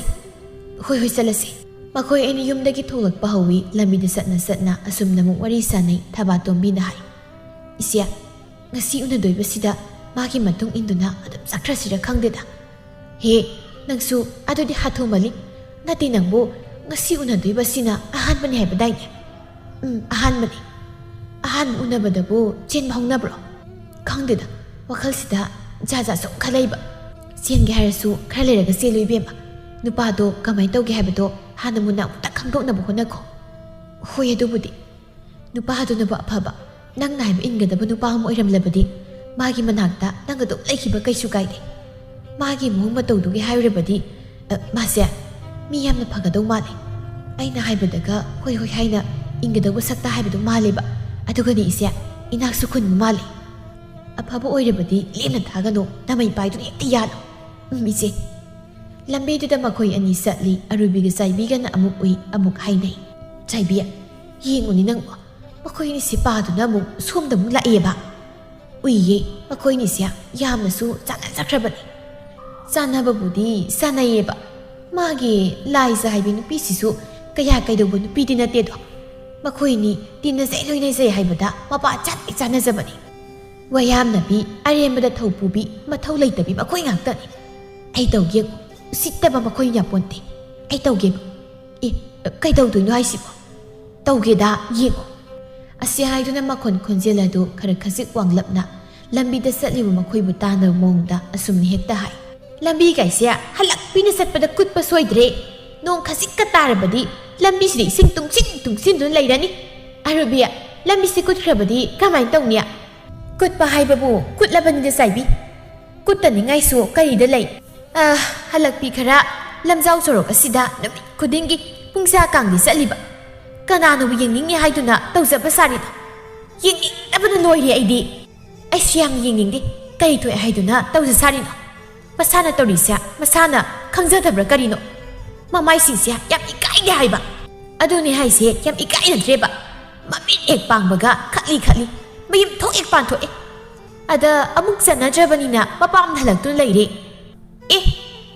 ꯍꯣꯏ ꯆꯠꯂꯁꯤ ꯃꯈꯣꯏ ꯑꯅꯤ ꯌꯨꯝꯗꯒꯤ ꯊꯣꯛꯂꯛꯄ ꯍꯧꯋꯤ ꯂꯝꯕꯤꯗ ꯆꯠꯅ ꯑꯁꯨꯝꯅ ꯑꯃꯨꯛ ꯋꯥꯔꯤ ꯁꯥꯟꯅꯩ ꯊꯕꯥꯇꯣꯝꯕꯤꯅ ꯍꯥꯏ ꯏꯆꯦ ꯉꯁꯤ ꯎꯅꯗꯣꯏꯕꯁꯤꯗ ꯃꯥꯒꯤ ꯃꯇꯨꯡ ꯏꯟꯗꯨꯅ ꯑꯗꯨꯝ ꯆꯠꯈ꯭ꯔꯁꯤꯔ ꯈꯪꯗꯦꯗ ꯍꯦ ꯅꯪꯁꯨ ꯑꯗꯨꯗꯤ ꯍꯥꯊꯨꯃꯜꯂꯤ ꯅꯠꯇꯦ ꯅꯪꯕꯨ ꯉꯁꯤ ꯎꯅꯗꯣꯏꯕꯁꯤꯅ ꯑꯍꯥꯟꯕꯅꯤ ꯍꯥꯏꯕꯗꯥꯏꯅꯦ ꯑꯍꯥꯟꯕꯅꯤ ꯑꯍꯥꯟꯕ ꯎꯅꯕꯗꯕꯨ ꯆꯦꯟꯕ ꯍꯧꯅꯕ꯭ꯔꯣ ꯈꯪꯗꯦꯗ ꯋꯥꯈꯜꯁꯤꯗ ꯖꯥꯠ ꯁꯨꯝ ꯈꯜꯂꯛꯏꯕ ꯆꯦꯟꯒꯦ ꯍꯥꯏꯔꯁꯨ ꯈꯔ ꯂꯩꯔꯒ ꯆꯦꯜꯂꯨ ꯏꯕꯦꯝꯃ ꯅꯨꯄꯥꯗꯣ ꯀꯃꯥꯏꯅ ꯇꯧꯒꯦ ꯍꯥꯏꯕꯗꯣ ꯍꯥꯟꯅ ꯃꯨꯟꯅ ꯑꯃꯨꯛꯇ ꯈꯪꯗꯣꯛꯅꯕ ꯍꯣꯠꯅꯈꯣ ꯍꯣꯏ ꯑꯗꯨꯕꯨꯗꯤ ꯅꯨꯄꯥꯗꯨꯅꯕꯨ ꯑꯐꯕ ꯅꯪꯅ ꯍꯥꯏꯕ ꯏꯟꯒꯗꯕ ꯅꯨꯄꯥ ꯑꯃ ꯑꯣꯏꯔꯝꯂꯕꯗꯤ ꯃꯥꯒꯤ ꯃꯅꯥꯛꯇ ꯅꯪ ꯑꯗꯨꯝ ꯂꯩꯈꯤꯕ ꯀꯩꯁꯨ ꯀꯥꯏꯗꯦ ꯃꯥꯒꯤ ꯃꯑꯣꯡ ꯃꯇꯧꯗꯨꯒꯤ ꯍꯥꯏꯔꯨꯔꯕꯗꯤ ꯃꯥꯁꯦ ꯃꯤ ꯌꯥꯝꯅ ꯐꯒꯗꯧ ꯃꯥꯜꯂꯦ ꯑꯩꯅ ꯍꯥꯏꯕꯗꯒ ꯍꯣꯏ ꯍꯥꯏꯅ ꯏꯟꯒꯗꯧꯕ ꯁꯛꯇ ꯍꯥꯏꯕꯗꯨ ꯃꯥꯜꯂꯦꯕ ꯑꯗꯨꯒꯗꯤ ꯏꯆꯦ ꯏꯅꯥꯛꯁꯨ ꯈꯨꯟꯕ ꯃꯥꯜꯂꯦ ꯑꯐꯕ ꯑꯣꯏꯔꯕꯗꯤ ꯂꯦꯝꯅ ꯊꯥꯒꯅꯨ ꯅꯃꯩ ꯄꯥꯏꯗꯨꯅ ꯍꯦꯛꯇ ꯌꯥꯜꯂꯨ ꯏꯆꯦ ꯂꯝꯕꯤꯗꯨꯗ ꯃꯈꯣꯏ ꯑꯅꯤ ꯆꯠꯂꯤ ꯑꯔꯨꯕꯤꯒ ꯆꯥꯏꯕꯤꯒꯅ ꯑꯃꯨꯛ ꯎꯏ ꯑꯃꯨꯛ ꯍꯥꯏꯅꯩ ꯆꯥꯏꯕꯤ ꯌꯦꯡꯉꯨꯅꯤ ꯅꯪꯕꯨ ꯃꯈꯣꯏꯅꯤꯁꯤ ꯄꯥꯗꯨꯅ ꯑꯃꯨꯛ ꯁꯣꯝꯗ ꯑꯃꯨꯛ ꯂꯥꯛꯑꯦꯕ ꯎꯏꯌꯦ ꯃꯈꯣꯏꯅꯤꯁꯦ ꯌꯥꯝꯅꯁꯨ ꯆꯥꯟꯅꯖꯈ꯭ꯔꯕꯅꯤ ꯆꯥꯟꯅꯕꯕꯨꯗꯤ ꯆꯥꯟꯅꯩꯌꯦꯕ ꯃꯥꯒꯤ ꯂꯥꯏꯖ ꯍꯥꯏꯕꯤ ꯅꯨꯄꯤꯁꯤꯁꯨ ꯀꯌꯥ ꯀꯩꯗꯧꯕ ꯅꯨꯄꯤꯗꯤ ꯅꯠꯇꯦꯗꯣ ꯃꯈꯣꯏꯅꯤ ꯇꯤꯟꯅꯖꯩ ꯂꯣꯏꯅꯖꯩ ꯍꯥꯏꯕꯗ ꯃꯄꯥ ꯆꯥꯠꯇꯤ ꯆꯥꯟꯅꯖꯕꯅꯤ ꯋꯥꯌꯥꯝꯅꯕꯤ ꯑꯔꯦꯝꯕꯗ ꯊꯧ ꯄꯨꯕꯤ ꯃꯊꯧ ꯂꯩꯇꯕꯤ ꯃꯈꯣꯏ ꯉꯥꯛꯇꯅꯤ ꯑꯩ ꯇꯧꯒꯦ ꯎꯁꯤꯠꯇꯕ ꯃꯈꯣꯏ ꯌꯥꯄꯣꯟꯇꯦ ꯑꯩ ꯇꯧꯒꯦꯕ ꯀꯩꯗꯧꯗꯣꯏꯅꯣ ꯍꯥꯏꯁꯤꯕꯣ ꯇꯧꯒꯦꯗ ꯌꯦꯡꯉꯣ ꯑꯁꯤ ꯍꯥꯏꯗꯨꯅ ꯃꯈꯣꯟ ꯈꯣꯟꯖꯦꯜ ꯑꯗꯨ ꯈꯔ ꯈꯖꯤꯛ ꯋꯥꯡꯂꯞꯅ ꯂꯝꯕꯤꯗ ꯆꯠꯂꯤꯕ ꯃꯈꯣꯏꯕꯨ ꯇꯥꯅꯕ ꯃꯑꯣꯡꯗ ꯑꯁꯨꯝꯅ ꯍꯦꯛꯇ ꯍꯥꯏ ꯂꯝꯕꯤ ꯀꯥꯏꯁꯦ ꯍꯜꯂꯛꯄꯤꯅ ꯆꯠꯄꯗ ꯀꯨꯠꯄ ꯁꯣꯏꯗ꯭ꯔꯦ ꯅꯣꯡ ꯈꯖꯤꯛꯀ ꯇꯥꯔꯕꯗꯤ ꯂꯝꯕꯤꯁꯤꯗ ꯏꯁꯤꯡ ꯇꯨꯡꯁꯤꯟꯗꯨꯅ ꯂꯩꯔꯅꯤ ꯑꯔꯨꯕꯤ ꯂꯝꯕꯤꯁꯤ ꯀꯨꯠꯈ꯭ꯔꯕꯗꯤ ꯀꯃꯥꯏꯅ ꯇꯧꯅꯤ ꯀꯨꯠꯄ ꯍꯥꯏꯕꯕꯨ ꯀꯨꯠꯂꯕꯅꯤꯗ ꯆꯥꯏꯕꯤ ꯀꯨꯠꯇꯅꯤꯡꯉꯥꯏꯁꯨ ꯀꯔꯤꯗ ꯂꯩ ꯍꯜꯂꯛꯄꯤ ꯈꯔ ꯂꯝꯖꯥꯎ ꯁꯣꯔꯣꯛ ꯑꯁꯤꯗ ꯅꯨꯃꯤꯠ ꯈꯨꯗꯤꯡꯒꯤ ꯄꯨꯡꯁꯥ ꯀꯥꯡꯗꯤ ꯆꯠꯂꯤꯕ ꯀꯅꯥꯅꯕꯨ ꯌꯦꯡꯅꯤꯡꯉꯦ ꯍꯥꯏꯗꯨꯅ ꯇꯧꯖꯕ ꯁꯥꯔꯤꯗꯣ ꯌꯦꯡꯅꯤꯡꯗꯕꯅ ꯂꯣꯏꯔꯦ ꯑꯩꯁꯨ ꯌꯥꯝꯅ ꯌꯦꯡꯅꯤꯡꯗꯦ ꯀꯔꯤ ꯊꯣꯛꯑꯦ ꯍꯥꯏꯗꯨꯅ ꯇꯧꯖ ꯁꯥꯔꯤꯅꯣ ꯃꯁꯥꯅ ꯇꯧꯔꯤꯁꯦ ꯃꯁꯥꯅ ꯈꯪꯖꯗꯕ꯭ꯔꯥ ꯀꯔꯤꯅꯣ ꯃꯃꯥꯏꯁꯤꯡꯁꯦ ꯌꯥꯝ ꯏꯀꯥꯏꯗꯦ ꯍꯥꯏꯕ ꯑꯗꯨꯅꯦ ꯍꯥꯏꯁꯦ ꯌꯥꯝ ꯏꯀꯥꯏꯅꯗ꯭ꯔꯦꯕ ꯃꯃꯤꯠ ꯍꯦꯛ ꯄꯥꯡꯕꯒ ꯈꯠꯂꯤ ꯃꯌꯨꯝ ꯊꯣꯛ ꯍꯦꯛ ꯄꯥꯟꯊꯣꯛꯑꯦ ꯑꯗ ꯑꯃꯨꯛ ꯆꯠꯅꯗ꯭ꯔꯕꯅꯤꯅ ꯃꯄꯥꯝꯗ ꯍꯜꯂꯛꯇꯨꯅ ꯂꯩꯔꯦ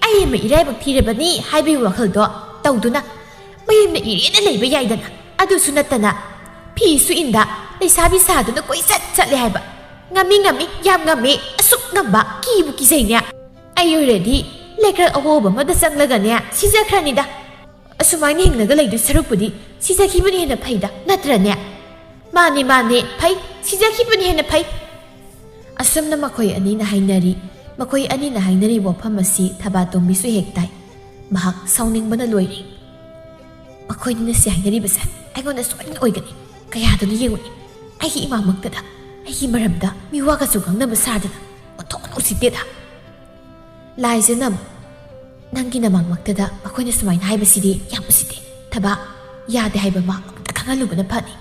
ꯑꯩ ꯑꯃ ꯏꯔꯥꯏꯕꯛ ꯊꯤꯔꯕꯅꯤ ꯍꯥꯏꯕꯒꯤ ꯋꯥꯈꯜꯗꯣ ꯇꯧꯗꯨꯅ ꯃꯌꯨꯝꯗ ꯏꯔꯦꯟꯅ ꯂꯩꯕ ꯌꯥꯏꯗꯅ ꯑꯗꯨꯁꯨ ꯅꯠꯇꯅ ꯐꯤꯁꯨ ꯏꯟꯗ ꯂꯩꯁꯥꯕꯤ ꯁꯥꯗꯨꯅ ꯀꯣꯏꯆꯠ ꯆꯠꯂꯦ ꯍꯥꯏꯕ ꯉꯝꯃꯤ ꯌꯥꯝ ꯉꯝꯃꯤ ꯑꯁꯨꯛ ꯉꯝꯕ ꯀꯤꯕꯨ ꯀꯤꯖꯩꯅꯦ ꯑꯩ ꯑꯣꯏꯔꯗꯤ ꯂꯩꯀ꯭ꯔꯛ ꯑꯍꯣꯕ ꯑꯃꯗ ꯆꯪꯂꯒꯅꯦ ꯁꯤꯖꯈ꯭ꯔꯅꯤꯗ ꯑꯁꯨꯃꯥꯏꯅ ꯍꯤꯡꯂꯒ ꯂꯩꯗꯣꯏ ꯁꯔꯨꯛꯄꯨꯗꯤ ꯁꯤꯖꯈꯤꯕꯅ ꯍꯦꯟꯅ ꯐꯩꯗ ꯅꯠꯇ꯭ꯔꯅꯦ ꯃꯥꯅꯦ ꯐꯩ ꯁꯤꯖꯈꯤꯕꯅ ꯍꯦꯟꯅ ꯐꯩ ꯑꯁꯨꯝꯅ ꯃꯈꯣꯏ ꯑꯅꯤꯅ ꯍꯥꯏꯅꯔꯤꯕ ꯋꯥꯐꯝ ꯑꯁꯤ ꯊꯕꯥꯇꯣꯝꯕꯤꯁꯨ ꯍꯦꯛ ꯇꯥꯏ ꯃꯍꯥꯛ ꯁꯥꯎꯅꯤꯡꯕꯅ ꯂꯣꯏꯔꯦ ꯃꯈꯣꯏꯅꯤꯅ ꯁꯤ ꯍꯥꯏꯅꯔꯤꯕꯁꯦ ꯑꯩꯉꯣꯟꯗ ꯁꯣꯏꯗꯅ ꯑꯣꯏꯒꯅꯤ ꯀꯌꯥꯗꯨꯅ ꯌꯦꯡꯉꯨꯅꯤ ꯑꯩꯒꯤ ꯏꯃꯥꯃꯛꯇꯗ ꯑꯩꯒꯤ ꯃꯔꯝꯗ ꯃꯤꯋꯥꯒꯁꯨ ꯉꯥꯡꯅꯕ ꯁꯥꯗꯅ ꯑꯣꯟꯊꯣꯛꯅ ꯎꯁꯤꯠꯇꯦꯗ ꯂꯥꯏꯖꯅ ꯅꯪꯒꯤ ꯅꯃꯥꯡꯃꯛꯇꯗ ꯃꯈꯣꯏꯅ ꯁꯨꯃꯥꯏꯅ ꯍꯥꯏꯕꯁꯤꯗꯤ ꯌꯥꯝ ꯎꯁꯤꯠꯇꯦ ꯊꯕꯥ ꯌꯥꯗꯦ ꯍꯥꯏꯕ ꯃꯥ ꯑꯃꯨꯛꯇ ꯈꯪꯍꯜꯂꯨꯕꯅ ꯐꯅꯤ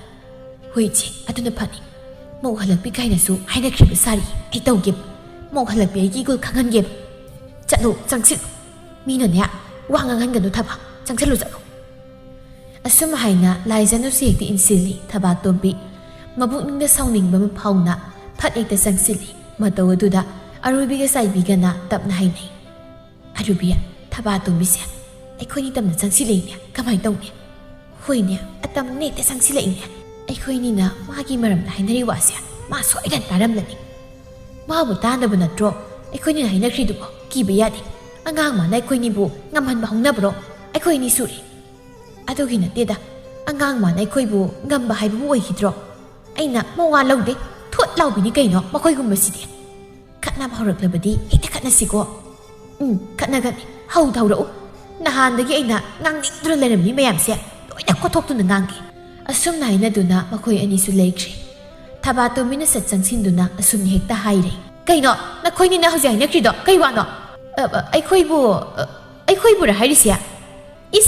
ꯍꯣꯏ ꯏꯆꯦ ꯑꯗꯨꯅ ꯐꯅꯤ มองหันหลังปีไก่น่ะสู้ให้นักคริบสารีไอ้เต้าเก็บมองหันหลังปีไอ้กี่กูขังหันเก็บจัดลูจังสิมีหน่อยเนี่ยวางงันกันดูทับจังสิลูจัดลูอาสมัยน่ะลายจันทร์เสียที่อินซิลีทับตัวปีมาบุกนิ่งเดสาวนิ่งแบบมันพาวน่ะพัดเอกแต่จังสิลีมาตัวดูดะอารูบีก็ใส่บีกันน่ะตับน่ะให้ไหนอารูบีอะทับตัวปีเสียไอ้คนนี้ตับน่ะจังสิลีเนี่ยก็ไม่ต้องเนี่ยคุยเนี่ยอัตมเนี่ยแต่จังสิลีเนี่ยไอ้คนนี้น่ะมากี่มารำน่ะให้นาริวาเสียมาสวยกันตารำนั่นเองมาบุตรน่ะบุญน่ะดรอไอ้คนนี้น่ะให้นักคริดูบ่กี่ปีอะดิงางมาในคุยนี่บุงามหันบ่งนับรอไอ้คุยนี่สุริอะตัวกินน่ะเด็ดอ่ะงางมาในคุยบุงามบ่ให้บุ้ยคิดรอไอ้น่ะมองว่าเราเด็กทวดเราปีนี้ไกลเนาะมาคุยกุมบ่สิเดียขัดน้ำหอรักเลยบ่ดีไอ้แต่ขัดน่ะสิก็ขัดน่ะกันเฮาเท่าเราน่ะหันดะกี้ไอ้น่ะงางนี่ตระเลยแบบนี้ไม่ยามเสียโดยน่ะก็ทบตุนงางกี้อะซุ่มไหนน่ะดูน่ะมาคุยอันนี้สุเล็กสิถ้าบาตัวมิน่ะสัจจังสินดูน่ะอะซุ่มนี่เฮกตาให้เลยไกลเนาะน่ะคุยนี่น่ะเฮาสิให้นักคริดอกไกลว่าเนาะไอ้คุยบัวระหายดิเสียอิส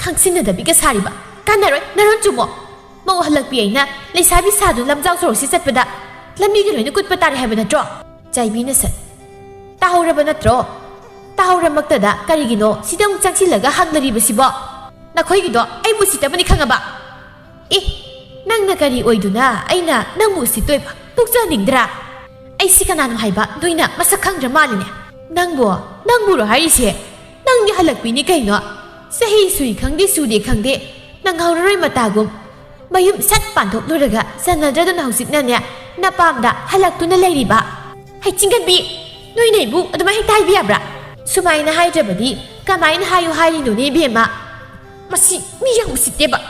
ขังสินน่ะดับบิกสารีบะกันน่ะร้อยน่ะร้อนจุ่มมองหันหลังปีไอ้น่ะเลยสาบิสาดุลำเจ้าสโรสิสัตปะดะลำมีกันเลยนึกกุดปะตาได้ให้บันจ่อใจบีน่ะสัตตาหูระบันน่ะจ่อตาหูระมักตะดะการิกิโนสิดงจังสิละกะหักนารีบสิบ่น่ะคุยกิโดไอ้บุสิตะบันนี่ขังอะบะเอ๊ะนั่งน่ะการิโอยดูน่ะไอ้น่ะนั่งบุสิตัวบะตุกจะหนิงดระไอ้สิกันนั่นให้บะด้วยน่ะมาสักขังจะมาเลยเนี่ยนั่งบัวเหรอฮะดิเสียนั่งยี่หันหลักปีนี่ไงเนาะเสียให้สุยขังดิสุดีขังดินั่งเอาเรื่อยมาตากุมมายุ่มสัตว์ปั่นทบดูระกะสันนันจะโดนเอาสิบนั่นเนี่ยน่าปามดะหันหลักตัวนั่นเลยดิบะให้จริงกันบีนุ้ยไหนบุทำไมให้ตายบีบะสมัยน่ะให้เจ็บดีกาไม่น่ะให้อยู่ให้หนูนี่บีมามาสิมีอย่างสิเจ็บะ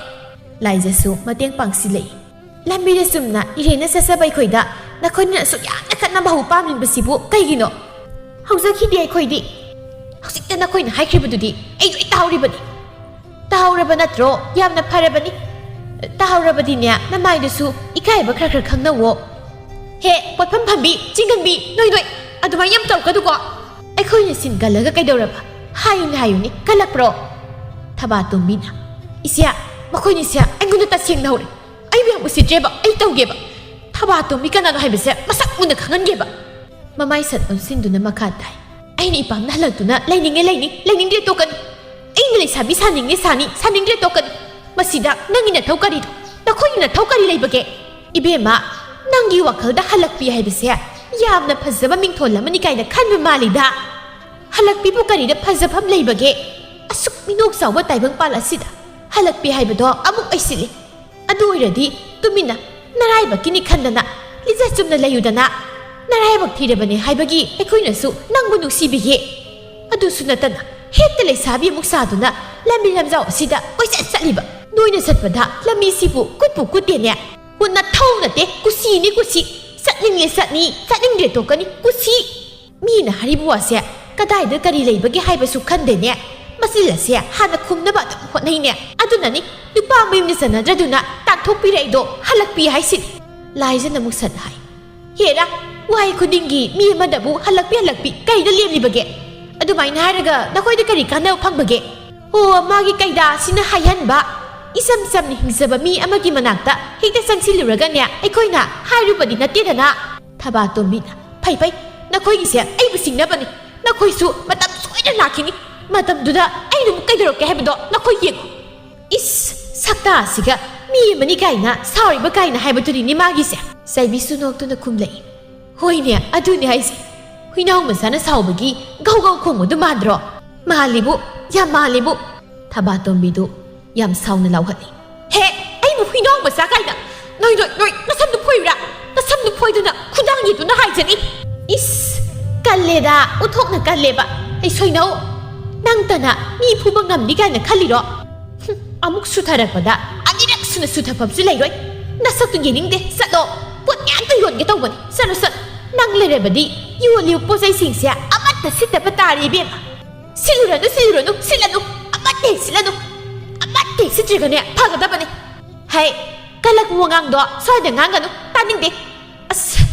ไล่จะสู้มาเตียงปังสิเลยลำบีจะสุ่มน่ะอีเรนน่ะเสียไปคุยดะน่ะคนน่ะสุดยอดน่ะกันน่ะบ่าวปามลินไปสิบุไกกินเนาะเฮาจะคิดดีคุยดิเฮาสิแต่น่ะคุยน่ะให้คลิปดูดิไอ้ด้วยตาหริบดิตาหริบน่ะตรอยามน่ะพาระบดิตาหริบดิเนี่ยน่ะไม่ดูสู้อีกไก่บ่ครักๆข้างน่ะโวเฮ้ปวดพันบีจริงกันบีด้วยอะทำไมยามตอกกันดูก็ไอ้คุยน่ะสินกันแล้วก็ไกลดอระบะให้นี่กันละโปรถ้าบาตุมบินะอีเสียมาคุยนี่เสียไอ้กุนตัดเสียงน่ะเลยไอ้เบี้ยบ่สิเจ็บไอ้เต้าเก็บถ้าบาตุมบิกันน่ะให้บ่เสียมาสักมุนน่ะขังเก็บมาไม่สัตว์อันสิ้นดูนะมาขาดได้ไอ้นี่ปั๊มน่าหลังตัวน่ะไล่นิ่งเดียวตัวกันไอ้นี่เลยสามีสานิ่งเดียวตัวกันมาสิดักนั่งกินน่ะเท่ากันดิแต่คนนี่น่ะเท่ากันเลยบะเกะอีเบี้ยมานั่งยี่ว่าเขาได้หันหลักปีให้ไปเสียยามน่ะพันจะมามิงทนแล้วมันนี่ไก่น่ะขั้นมันมาเลยด่าหันหลักปีพวกกันนี่น่ะพันจะพับเลยบะเกะอสุกมีนกสาวว่าไต่เบิ่งปาละสิดาหันหลักปีให้บะดออามุกไอ้สิเลยอะดูอีระดิตุมินน่ะน่ารายบะกินนี่คันดะน่ะลิซ่าจุ่มน่ะเลยอยู่ดะน่ะน่ารายบักทีเดบันเนี่ยให้บักกี้ไอ้คุยน่ะสู้นั่งบนนุกซีบีเย่อะดูสุนัตนะเฮ็ดแต่เลยสาบีมุกซาดุนะแล้วมีลำเจ้าสิดาโอ้ยสัตว์ลิบะนุ้ยน่ะสัตว์ปะดะแล้วมีสิบุกุดเตียนเนี่ยวันน่ะท่องน่ะเตกุซีนี่สัตว์นี่สัตว์นี่เดือดตัวกันนี่กุซีมีน่ะฮาริบัวเสียก็ได้เด้อกะดีเลยบักกี้ให้ไปสุขันเดเนี่ยมาสิละเสียหานะคุมนะบะหัวในเนี่ยอะดูน่ะนี่ดูป้าไม่มีสนะจะดูน่ะตัดทุกปีไรโดฮัลลักปีให้สิลายจะน่ะมุกสัตว์ให้เฮ็ดอะวายคุณดิงกี้มีมาดับบุฮัลลักปีไก่ได้เลี้ยงลิบะเกะอะดูไม่น่าระกะนักคุยได้กันอีกกันเอาพังบะเกะโอ้มากี่ไก่ดาสินะหายันบะอีซ้ำนี่หิงซะบะมีอามากี่มันนักตะฮิกแต่สังสิลุระกันเนี่ยไอ้คุยน่ะให้รูปดินัดเตี้ยนะถ้าบาตัวมินะไปนักคุยกี่เสียไอ้บุสิงนะบะนี่นักคุยสู้มาตับสวยน่าคินี่มาตับดูดะไอ้ดูไก่ดรอกแกให้เป็นดอกนักคุยเยี่ยงอิสสักตาสิกะมีมันนี่ไก่นะสาวริบะไก่นะให้บุตรนี่มากี่เสียใส่บิสุนอกตัวนักคุมเลยเฮ้ยเนี่ยอะดูเนี่ยไอ้สิหุยน้องมันสานสาวบกี้เกาคงหมดดูมาดรอมาลิบุยามมาลิบุถ้าบาตอมบิดูยามสาวนั่นเราหัดเลยเฮ้ไอ้บุหุยน้องมันสาไก่น่ะน้อยน่าซ้ำดูพอยระน่าซ้ำดูพอยดูน่ะคุณดังยี่ตัวน่าหายใจนี่อิสกันเลยด่าอุทกน่ะกันเลยบะไอ้ช่วยน้องนั่งแต่น่ะมีผู้บังคับนี่กันน่ะขันลิรออามุกสุดท้ายปะดะอันนี้รักสุดสุดท้ายปั๊บสิเลยด้วยน่าสักตัวยิงเดสัตว์ปวดงานตัวหยวนกันตัววันสัตว์นั่งเลยบดียูริวโพสไอสิงเสียอามัดแต่สิแต่ปตารีเบียมสิลุระนุอามัดเด็กสิจิกันเนี่ยพากันได้ปะเนี่ยเฮ้ยกันลักวัวงังดอซอยเด็กงังกันนุตานิ่งเด็ก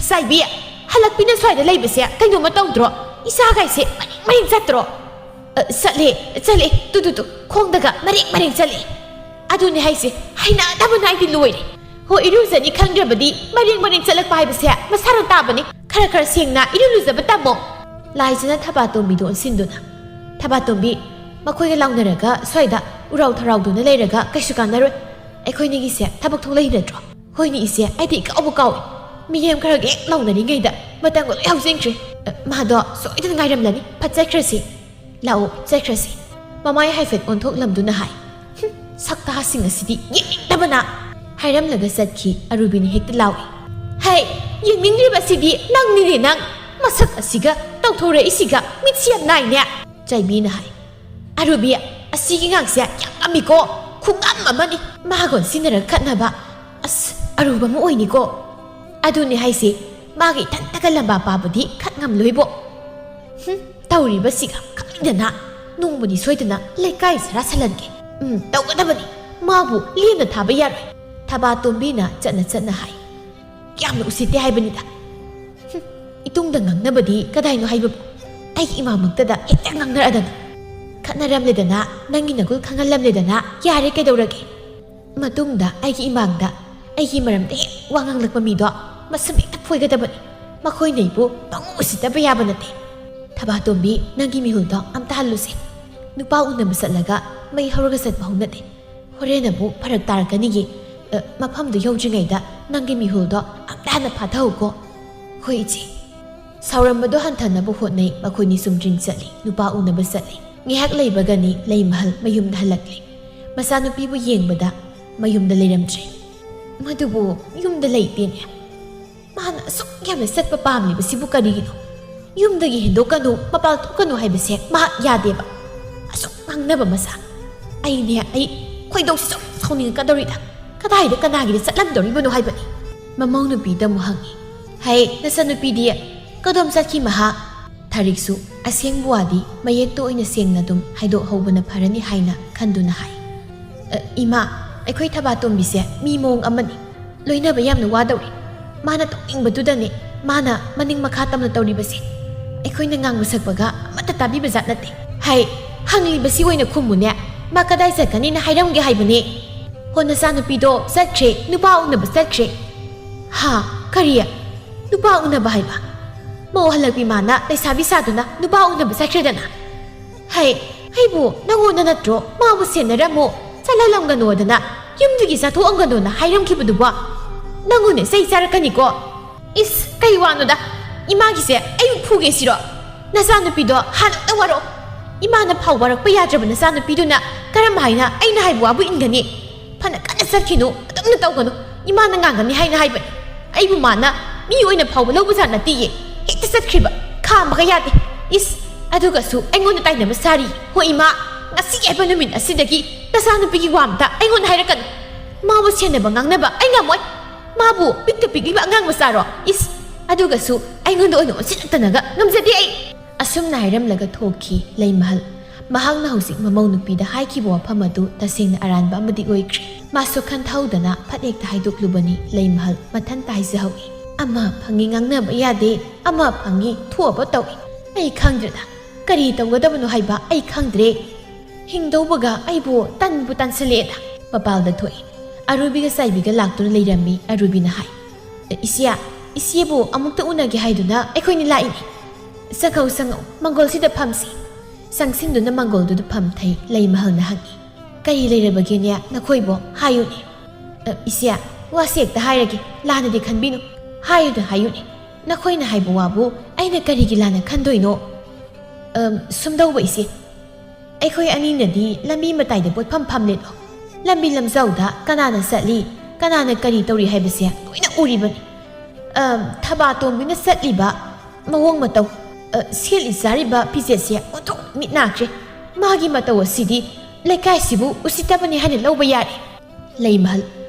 ใส่เบียฮัลลักปีนั้นซอยเด็กเลยเบียกันอยู่มาต้องดรออีสาไก่เสียไม่เห็นจัดดรอสัตว์เลยตุคงดักมาเร่งสัตว์เลยอะดูเนี่ยให้สิให้น่าทำมันให้ดิลุยเลย ꯍꯣꯏ ꯏꯔꯨꯖꯅꯤ ꯈꯪꯗ꯭ꯔꯕꯗꯤ ꯃꯔꯦꯡ ꯆꯠꯂꯛꯄ ꯍꯥꯏꯕꯁꯦ ꯃꯁꯥꯅ ꯇꯥꯕꯅꯤ ꯈꯔ ꯁꯦꯡꯅ ꯏꯔꯨꯖꯕ ꯇꯝꯃꯣ ꯂꯥꯏꯖꯅ ꯊꯕꯥꯇꯣꯝꯕꯤꯗꯣ ꯑꯣꯟꯁꯤꯟꯗꯨꯅ ꯊꯕꯥꯇꯣꯝꯕꯤ ꯃꯈꯣꯏꯒ ꯂꯥꯎꯅꯔꯒ ꯁ꯭ꯋꯥꯏꯗ ꯎꯔꯥꯎ ꯊꯔꯥꯎꯗꯨꯅ ꯂꯩꯔꯒ ꯀꯩꯁꯨ ꯀꯥꯟꯅꯔꯣꯏ ꯑꯩꯈꯣꯏꯅꯤꯒꯤꯁꯦ ꯊꯕꯛ ꯊꯣꯛꯂꯛꯏ ꯅꯠꯇ꯭ꯔꯣ ꯍꯣꯏꯅꯤ ꯏꯆꯦ ꯑꯩꯗꯤ ꯏꯀꯥꯎꯕ ꯀꯥꯎꯏ ꯃꯤꯔꯦꯝ ꯈꯔ ꯍꯦꯛ ꯂꯥꯎꯅꯔꯤꯉꯩꯗ ꯃꯇꯝꯒ ꯂꯣꯏ ꯍꯧꯖꯤꯟꯈ꯭ꯔꯦ ꯃꯥꯗꯣ ꯁꯣꯏꯗꯅ ꯉꯥꯏꯔꯝꯂꯅꯤ ꯐꯠ ꯆꯠꯈ꯭ꯔꯁꯤ ꯂꯥꯛꯑꯣ ꯆꯠꯈ꯭ꯔꯁꯤ ꯃꯃꯥꯏ ꯍꯥꯏꯐꯦꯠ ꯑꯣꯟꯊꯣꯛꯂꯝꯗꯨꯅ ꯍꯥꯏ ꯁꯛꯇꯥꯁꯤꯡ ꯑꯁꯤꯗꯤ ꯌꯦꯡꯅꯤꯡꯗꯕꯅ ꯍꯥꯏꯔꯝꯂꯒ ꯆꯠꯈꯤ ꯑꯔꯨꯕꯤꯅ ꯍꯦꯛꯇ ꯂꯥꯎꯏ ꯍꯩ ꯌꯦꯡꯅꯤꯡꯂꯤꯕꯁꯤꯗꯤ ꯅꯪꯅꯤꯅꯦ ꯅꯪ ꯃꯁꯛ ꯑꯁꯤꯒ ꯇꯧꯊꯣꯔꯛꯏꯁꯤꯒ ꯃꯤꯠꯁꯤ ꯌꯥꯝ ꯅꯥꯏꯅꯦ ꯆꯥꯏꯕꯤꯅ ꯍꯥꯏ ꯑꯔꯨꯕꯤ ꯑꯁꯤꯒꯤ ꯉꯥꯡꯁꯦ ꯌꯥꯝꯃꯤꯀꯣ ꯈꯨꯉꯝ ꯑꯃꯅꯤ ꯃꯥꯒ ꯁꯤꯟꯅꯔꯒ ꯈꯠꯅꯕ ꯑꯁ ꯑꯔꯨꯕ ꯑꯃ ꯑꯣꯏꯅꯤꯀꯣ ꯑꯗꯨꯅꯦ ꯍꯥꯏꯁꯤ ꯃꯥꯒ ꯏꯊꯟꯇꯒ ꯂꯝꯕꯥ ꯄꯥꯕꯗꯤ ꯈꯠ ꯉꯝꯂꯣꯏꯕꯣ ꯇꯧꯔꯤꯕꯁꯤꯒ ꯈꯪꯗꯅ ꯅꯣꯡꯃꯗꯤ ꯁꯣꯏꯗꯅ ꯂꯩꯀꯥꯏ ꯁꯔꯥ ꯁꯜꯍꯟꯒꯦ ꯇꯧꯒꯗꯕꯅꯤ ꯃꯥꯕꯨ ꯂꯦꯝꯅ ꯊꯥꯕ ꯌꯥꯔꯣꯏ ꯊꯕꯥꯇꯣꯝꯕꯤꯅ ꯆꯠꯅ ꯍꯥꯏ ꯌꯥꯝꯅ ꯎꯁꯤꯠꯇꯦ ꯍꯥꯏꯕꯅꯤꯗ ꯏꯇꯨꯡꯗ ꯉꯥꯡꯅꯕꯗꯤ ꯀꯗꯥꯏꯅꯣ ꯍꯥꯏꯕꯕꯨ ꯑꯩꯒꯤ ꯏꯃꯥꯃꯛꯇꯗ ꯍꯦꯛꯇ ꯉꯥꯡꯅꯔꯛꯑꯗꯅ ꯈꯠꯅꯔꯝꯂꯦꯗꯅ ꯅꯪꯒꯤ ꯅꯒꯨꯜ ꯈꯪꯍꯜꯂꯝꯂꯦꯗꯅ ꯌꯥꯔꯦ ꯀꯩꯗꯧꯔꯒꯦ ꯃꯇꯨꯡꯗ ꯑꯩꯒꯤ ꯏꯃꯥꯡꯗ ꯑꯩꯒꯤ ꯃꯔꯝꯗ ꯍꯦꯛ ꯋꯥ ꯉꯥꯡꯂꯛꯄ ꯃꯤꯗꯣ ꯃꯁꯝ ꯍꯦꯛꯇ ꯐꯣꯏꯒꯗꯕꯅꯤ ꯃꯈꯣꯏꯅ ꯄꯪꯎ ꯎꯁꯤꯠꯇꯕ ꯌꯥꯕ ꯅꯠꯇꯦ ꯊꯕꯥꯇꯣꯝꯕꯤ ꯅꯪꯒꯤ ꯃꯤꯍꯨꯜꯗꯣ ꯑꯝꯇ ꯍꯜꯂꯨꯁꯦ ꯅꯨꯄꯥ ꯎꯅꯕ ꯆꯠꯂꯒ ꯃꯩ ꯍꯧꯔꯒ ꯆꯠꯄ ꯍꯧꯅꯗꯦ ꯍꯣꯔꯦꯟ ꯑꯃꯨꯛ ꯐꯔꯛ ꯇꯥꯔꯛꯀꯅꯤꯌꯦ ꯃꯐꯝꯗꯨ ꯌꯧꯗ꯭ꯔꯤꯉꯩꯗ ꯅꯪꯒꯤ ꯃꯤꯍꯨꯜꯗꯣ ꯑꯝꯇ ꯍꯥꯟꯅ ꯐꯥꯊꯍꯧꯀꯣ ꯍꯣꯏ ꯏꯆꯦ ꯁꯥꯎꯔꯝꯕꯗꯣ ꯍꯟꯊꯅꯕ ꯍꯣꯠꯅꯩ ꯃꯈꯣꯏꯅꯤ ꯆꯨꯝꯗ꯭ꯔꯤꯡ ꯆꯠꯂꯤ ꯅꯨꯄꯥ ꯎꯅꯕ ꯆꯠꯂꯤ ꯉꯥꯏꯍꯥꯛ ꯂꯩꯕꯒꯅꯤ ꯂꯩꯃꯍꯜ ꯃꯌꯨꯝꯗ ꯍꯜꯂꯛꯂꯤ ꯃꯆꯥꯅꯨꯄꯤꯕꯨ ꯌꯦꯡꯕꯗ ꯃꯌꯨꯝꯗ ꯂꯩꯔꯝꯗ꯭ꯔꯦ ꯃꯗꯨꯕꯨ ꯌꯨꯝꯗ ꯂꯩꯇꯦꯅꯦ ꯃꯥꯅ ꯑꯁꯨꯛ ꯌꯥꯝꯅ ꯆꯠꯄ ꯄꯥꯝꯂꯤꯕꯁꯤꯕꯨ ꯀꯔꯤꯒꯤꯅꯣ ꯌꯨꯝꯗꯒꯤ ꯍꯦꯟꯗꯣꯛꯀꯅꯨ ꯃꯄꯥꯜ ꯊꯣꯛꯀꯅꯨ ꯍꯥꯏꯕꯁꯦ ꯃꯍꯥꯛ ꯌꯥꯗꯦꯕ ꯑꯁꯨꯛ ꯉꯥꯡꯅꯕ ꯃꯆꯥ ꯑꯩ ꯈꯣꯏꯗꯧꯁꯤ ꯁꯨꯝ ꯁꯥꯎꯅꯤꯡꯉꯛꯀꯗꯧꯔꯤꯗ ꯀꯗꯥꯏꯗ ꯀꯅꯥꯒꯤꯗ ꯆꯠꯂꯝꯗꯧꯔꯤꯕꯅꯣ ꯍꯥꯏꯕꯅꯤ ꯃꯃꯧ ꯅꯨꯄꯤꯗ ꯑꯃꯨꯛ ꯍꯪꯉꯤ ꯍꯩ ꯅꯆꯥꯅꯨꯄꯤꯗꯤ ꯀꯗꯣꯝ ꯆꯠꯈꯤ ꯃꯍꯥꯛ ꯊꯔꯤꯛꯁꯨ ꯑꯁꯦꯡꯕ ꯋꯥꯗꯤ ꯃꯌꯦꯛꯇ ꯑꯣꯏꯅ ꯁꯦꯡꯅ ꯑꯗꯨꯝ ꯍꯥꯏꯗꯣꯛꯍꯧꯕꯅ ꯐꯔꯅꯤ ꯍꯥꯏꯅ ꯈꯟꯗꯨꯅ ꯍꯥꯏ ꯏꯃꯥ ꯑꯩꯈꯣꯏ ꯊꯕꯥꯇꯣꯝꯕꯤꯁꯦ ꯃꯤ ꯃꯑꯣꯡ ꯑꯃꯅꯤ ꯂꯣꯏꯅꯕ ꯌꯥꯝꯅ ꯋꯥꯗꯧꯔꯤ ꯃꯥꯅ ꯇꯧꯅꯤꯡꯕꯗꯨꯗꯅꯦ ꯃꯥꯅ ꯃꯅꯤꯡ ꯃꯈꯥ ꯇꯝꯅ ꯇꯧꯔꯤꯕꯁꯦ ꯑꯩꯈꯣꯏꯅ ꯉꯥꯡꯕ ꯁꯛꯄꯒ ꯑꯃꯠꯇ ꯇꯥꯕꯤꯕ ꯖꯥꯠ ꯅꯠꯇꯦ ꯍꯩ ꯍꯪꯂꯤꯕꯁꯤ ꯑꯣꯏꯅ ꯈꯨꯝꯃꯨꯅꯦ ꯃꯥ ꯀꯗꯥꯏ ꯆꯠꯀꯅꯤꯅ ꯍꯥꯏꯔꯝꯒꯦ ꯍꯥꯏꯕꯅꯦ ꯍꯣ ꯅꯆꯥꯅꯨꯄꯤꯗꯣ ꯆꯠꯈ꯭ꯔꯦ ꯅꯨꯄꯥ ꯎꯅꯕ ꯆꯠꯈ꯭ꯔꯦ ꯍꯥ ꯀꯔꯤ ꯅꯨꯄꯥ ꯎꯅꯕ ꯍꯥꯏꯕ ꯃꯧ ꯍꯜꯂꯛꯄꯤ ꯃꯥꯅ ꯂꯩꯁꯥꯕꯤ ꯁꯥꯗꯨꯅ ꯅꯨꯄꯥ ꯎꯅꯕ ꯆꯠꯈ꯭ꯔꯦꯗꯅ ꯍꯩ ꯑꯩꯕꯨ ꯅꯪꯉꯣꯟꯗ ꯅꯠꯇ꯭ꯔꯣ ꯃꯥꯕꯨ ꯁꯦꯟꯅꯔꯝꯃꯣ ꯆꯠꯍꯜꯂꯝꯒꯅꯣꯗꯅ ꯌꯨꯝꯗꯒꯤ ꯆꯠꯊꯣꯛꯑꯝꯒꯅꯣꯅ ꯍꯥꯏꯔꯝꯈꯤꯕꯗꯨꯕꯣ ꯅꯪꯉꯣꯟꯗ ꯆꯩ ꯆꯥꯔꯛꯀꯅꯤꯀꯣ ꯏꯁ ꯀꯩ ꯋꯥꯅꯣꯗ ꯏꯃꯥꯒꯤꯁꯦ ꯑꯩꯕꯨ ꯐꯨꯒꯦ ꯁꯤꯔో ꯅꯆꯥꯅꯨꯄꯤꯗꯣ ꯍꯥꯟꯅ ꯋꯥꯔꯛꯑꯣ ꯏꯃꯥꯅ ꯐꯥꯎ ꯋꯥꯔꯛꯄ ꯌꯥꯗ꯭ꯔꯕ ꯅꯆꯥꯅꯨꯄꯤꯗꯨꯅ ꯀꯔꯝ ꯍꯥꯏꯅ ꯑꯩꯅ ꯍꯥꯏꯕ ꯋꯥꯕꯨ ꯏꯟꯒꯅꯤ ꯐꯅ ꯀꯟꯅ ꯆꯠꯈꯤꯅꯨ ꯑꯗꯨꯝꯅ ꯇꯧꯒꯅꯨ ꯏꯃꯥꯅ ꯉꯥꯡꯒꯅꯤ ꯍꯥꯏꯅ ꯍꯥꯏꯕꯅꯤ ꯑꯩꯕꯨ ꯃꯥꯅ ꯃꯤ ꯑꯣꯏꯅ ꯐꯥꯎꯕ ꯂꯧꯕꯖꯥꯠ ꯅꯠꯇꯦꯌꯦ ꯍꯦꯛꯇ ꯆꯠꯈ꯭ꯔꯤꯕ ꯈꯥꯝꯕꯒ ꯌꯥꯗꯦ ꯏꯁ ꯑꯗꯨꯒꯁꯨ ꯑꯩꯉꯣꯟꯗ ꯇꯥꯏꯅꯕ ꯁꯥꯔꯤ ꯍꯣꯏ ꯏꯃꯥ ꯉꯁꯤ ꯍꯥꯏꯕ ꯅꯨꯃꯤꯠ ꯑꯁꯤꯗꯒꯤ ꯅꯆꯥꯅꯨꯄꯤꯒꯤ ꯋꯥ ꯑꯝꯇ ꯑꯩꯉꯣꯟꯗ ꯍꯥꯏꯔꯛꯀꯅꯨ ꯃꯥꯕꯨ ꯁꯦꯟꯅꯕ ꯉꯥꯡꯅꯕ ꯑꯩ ꯉꯝꯃꯣꯏ ꯃꯥꯕꯨ ꯄꯤꯛꯇ ꯄꯤꯛꯂꯤꯕ ꯑꯉꯥꯡ ꯃꯆꯥꯔꯣ ꯏꯁ ꯑꯗꯨꯒꯁꯨ ꯑꯩꯉꯣꯟꯗ ꯑꯣꯏꯅ ꯑꯣꯟꯁꯤꯜꯂꯛꯇꯅꯒ ꯉꯝꯖꯗꯦ ꯑꯩ ꯑꯁꯨꯝꯅ ꯍꯥꯏꯔꯝꯂꯒ ꯊꯣꯛꯈꯤ ꯂꯩꯃꯍꯜ ꯃꯍꯥꯛꯅ ꯍꯧꯖꯤꯛ ꯃꯃꯧ ꯅꯨꯄꯤꯗ ꯍꯥꯏꯈꯤꯕ ꯋꯥꯐꯝ ꯑꯗꯨ ꯇꯁꯦꯡꯅ ꯑꯔꯥꯟꯕ ꯑꯃꯗꯤ ꯑꯣꯏꯈ꯭ꯔꯦ ꯃꯥꯁꯨ ꯈꯟꯊꯍꯧꯗꯅ ꯐꯠ ꯍꯦꯛꯇ ꯍꯥꯏꯗꯣꯛꯂꯨꯕꯅꯤ ꯂꯩꯃꯍꯜ ꯃꯊꯟꯇ ꯍꯥꯏꯖꯍꯧꯏ ꯑꯃ ꯐꯪꯉꯤ ꯉꯥꯡꯅꯕ ꯌꯥꯗꯦ ꯑꯃ ꯐꯪꯉꯤ ꯊꯣꯛꯑꯕ ꯇꯧꯏ ꯑꯩ ꯈꯪꯗ꯭ꯔꯦꯗ ꯀꯔꯤ ꯇꯧꯒꯗꯕꯅꯣ ꯍꯥꯏꯕ ꯑꯩ ꯈꯪꯗ꯭ꯔꯦ ꯍꯤꯡꯗꯧꯕꯒ ꯑꯩꯕꯨ ꯇꯟꯕꯨ ꯇꯟꯁꯤꯜꯂꯛꯑꯦꯗ ꯃꯄꯥꯜꯗ ꯊꯣꯛꯏ ꯑꯔꯨꯕꯤꯒ ꯆꯥꯏꯕꯤꯒ ꯂꯥꯛꯇꯨꯅ ꯂꯩꯔꯝꯃꯤ ꯑꯔꯨꯕꯤꯅ ꯍꯥꯏ ꯏꯆꯦꯕꯨ ꯑꯃꯨꯛꯇ ꯎꯅꯒꯦ ꯍꯥꯏꯗꯨꯅ ꯑꯩꯈꯣꯏꯅ ꯂꯥꯛꯏꯅꯤ ꯆꯪꯉꯧ ꯃꯪꯒꯣꯜꯁꯤꯗ ꯐꯝꯁꯤ ꯆꯪꯁꯤꯟꯗꯨꯅ ꯃꯪꯒꯣꯜꯗꯨꯗ ꯐꯝꯊꯩ ꯂꯩꯃꯍꯜꯅ ꯍꯪꯉꯤ ꯀꯔꯤ ꯂꯩꯔꯕꯒꯦꯅꯦ ꯅꯈꯣꯏꯕꯣ ꯍꯥꯏꯌꯨꯅꯦ ꯏꯆꯦ ꯋꯥꯁꯦ ꯍꯦꯛꯇ ꯍꯥꯏꯔꯒꯦ ꯂꯥꯟꯅꯗꯤ ꯈꯟꯕꯤꯅꯨ ꯍꯥꯏꯌꯨꯅꯦ ꯅꯈꯣꯏꯅ ꯍꯥꯏꯕ ꯋꯥꯕꯨ ꯑꯩꯅ ꯀꯔꯤꯒꯤ ꯂꯥꯟꯅ ꯈꯟꯗꯣꯏꯅꯣ ꯁꯨꯝꯗꯧꯕ ꯏꯆꯦ ꯑꯩꯈꯣꯏ ꯑꯅꯤꯅꯗꯤ ꯂꯝꯕꯤ ꯃꯇꯥꯏꯗ ꯄꯣꯠꯐꯝ ꯐꯝꯂꯦꯗꯣ ꯂꯝꯕꯤ ꯂꯝꯖꯥꯎꯗ ꯀꯅꯥꯅ ꯆꯠꯂꯤ ꯀꯅꯥꯅ ꯀꯔꯤ ꯇꯧꯔꯤ ꯍꯥꯏꯕꯁꯦ ꯂꯣꯏꯅ ꯎꯔꯤꯕꯅꯤ ꯊꯕꯥꯇꯣꯝꯕꯤꯅ ꯆꯠꯂꯤꯕ ꯃꯑꯣꯡ ꯃꯇꯧ ꯁꯦꯠꯂꯤ ꯆꯥꯔꯤꯕ ꯐꯤꯖꯦꯠꯁꯦ ꯑꯣꯟꯊꯣꯛ ꯃꯤꯠ ꯅꯥꯈ꯭ꯔꯦ ꯃꯥꯒꯤ ꯃꯇꯧ ꯑꯁꯤꯗꯤ ꯂꯩꯀꯥꯏꯁꯤꯕꯨ ꯎꯁꯤꯠꯇꯕꯅꯤ ꯍꯥꯏꯅ ꯂꯧꯕ ꯌꯥꯔꯦ ꯂꯩꯃꯍꯜ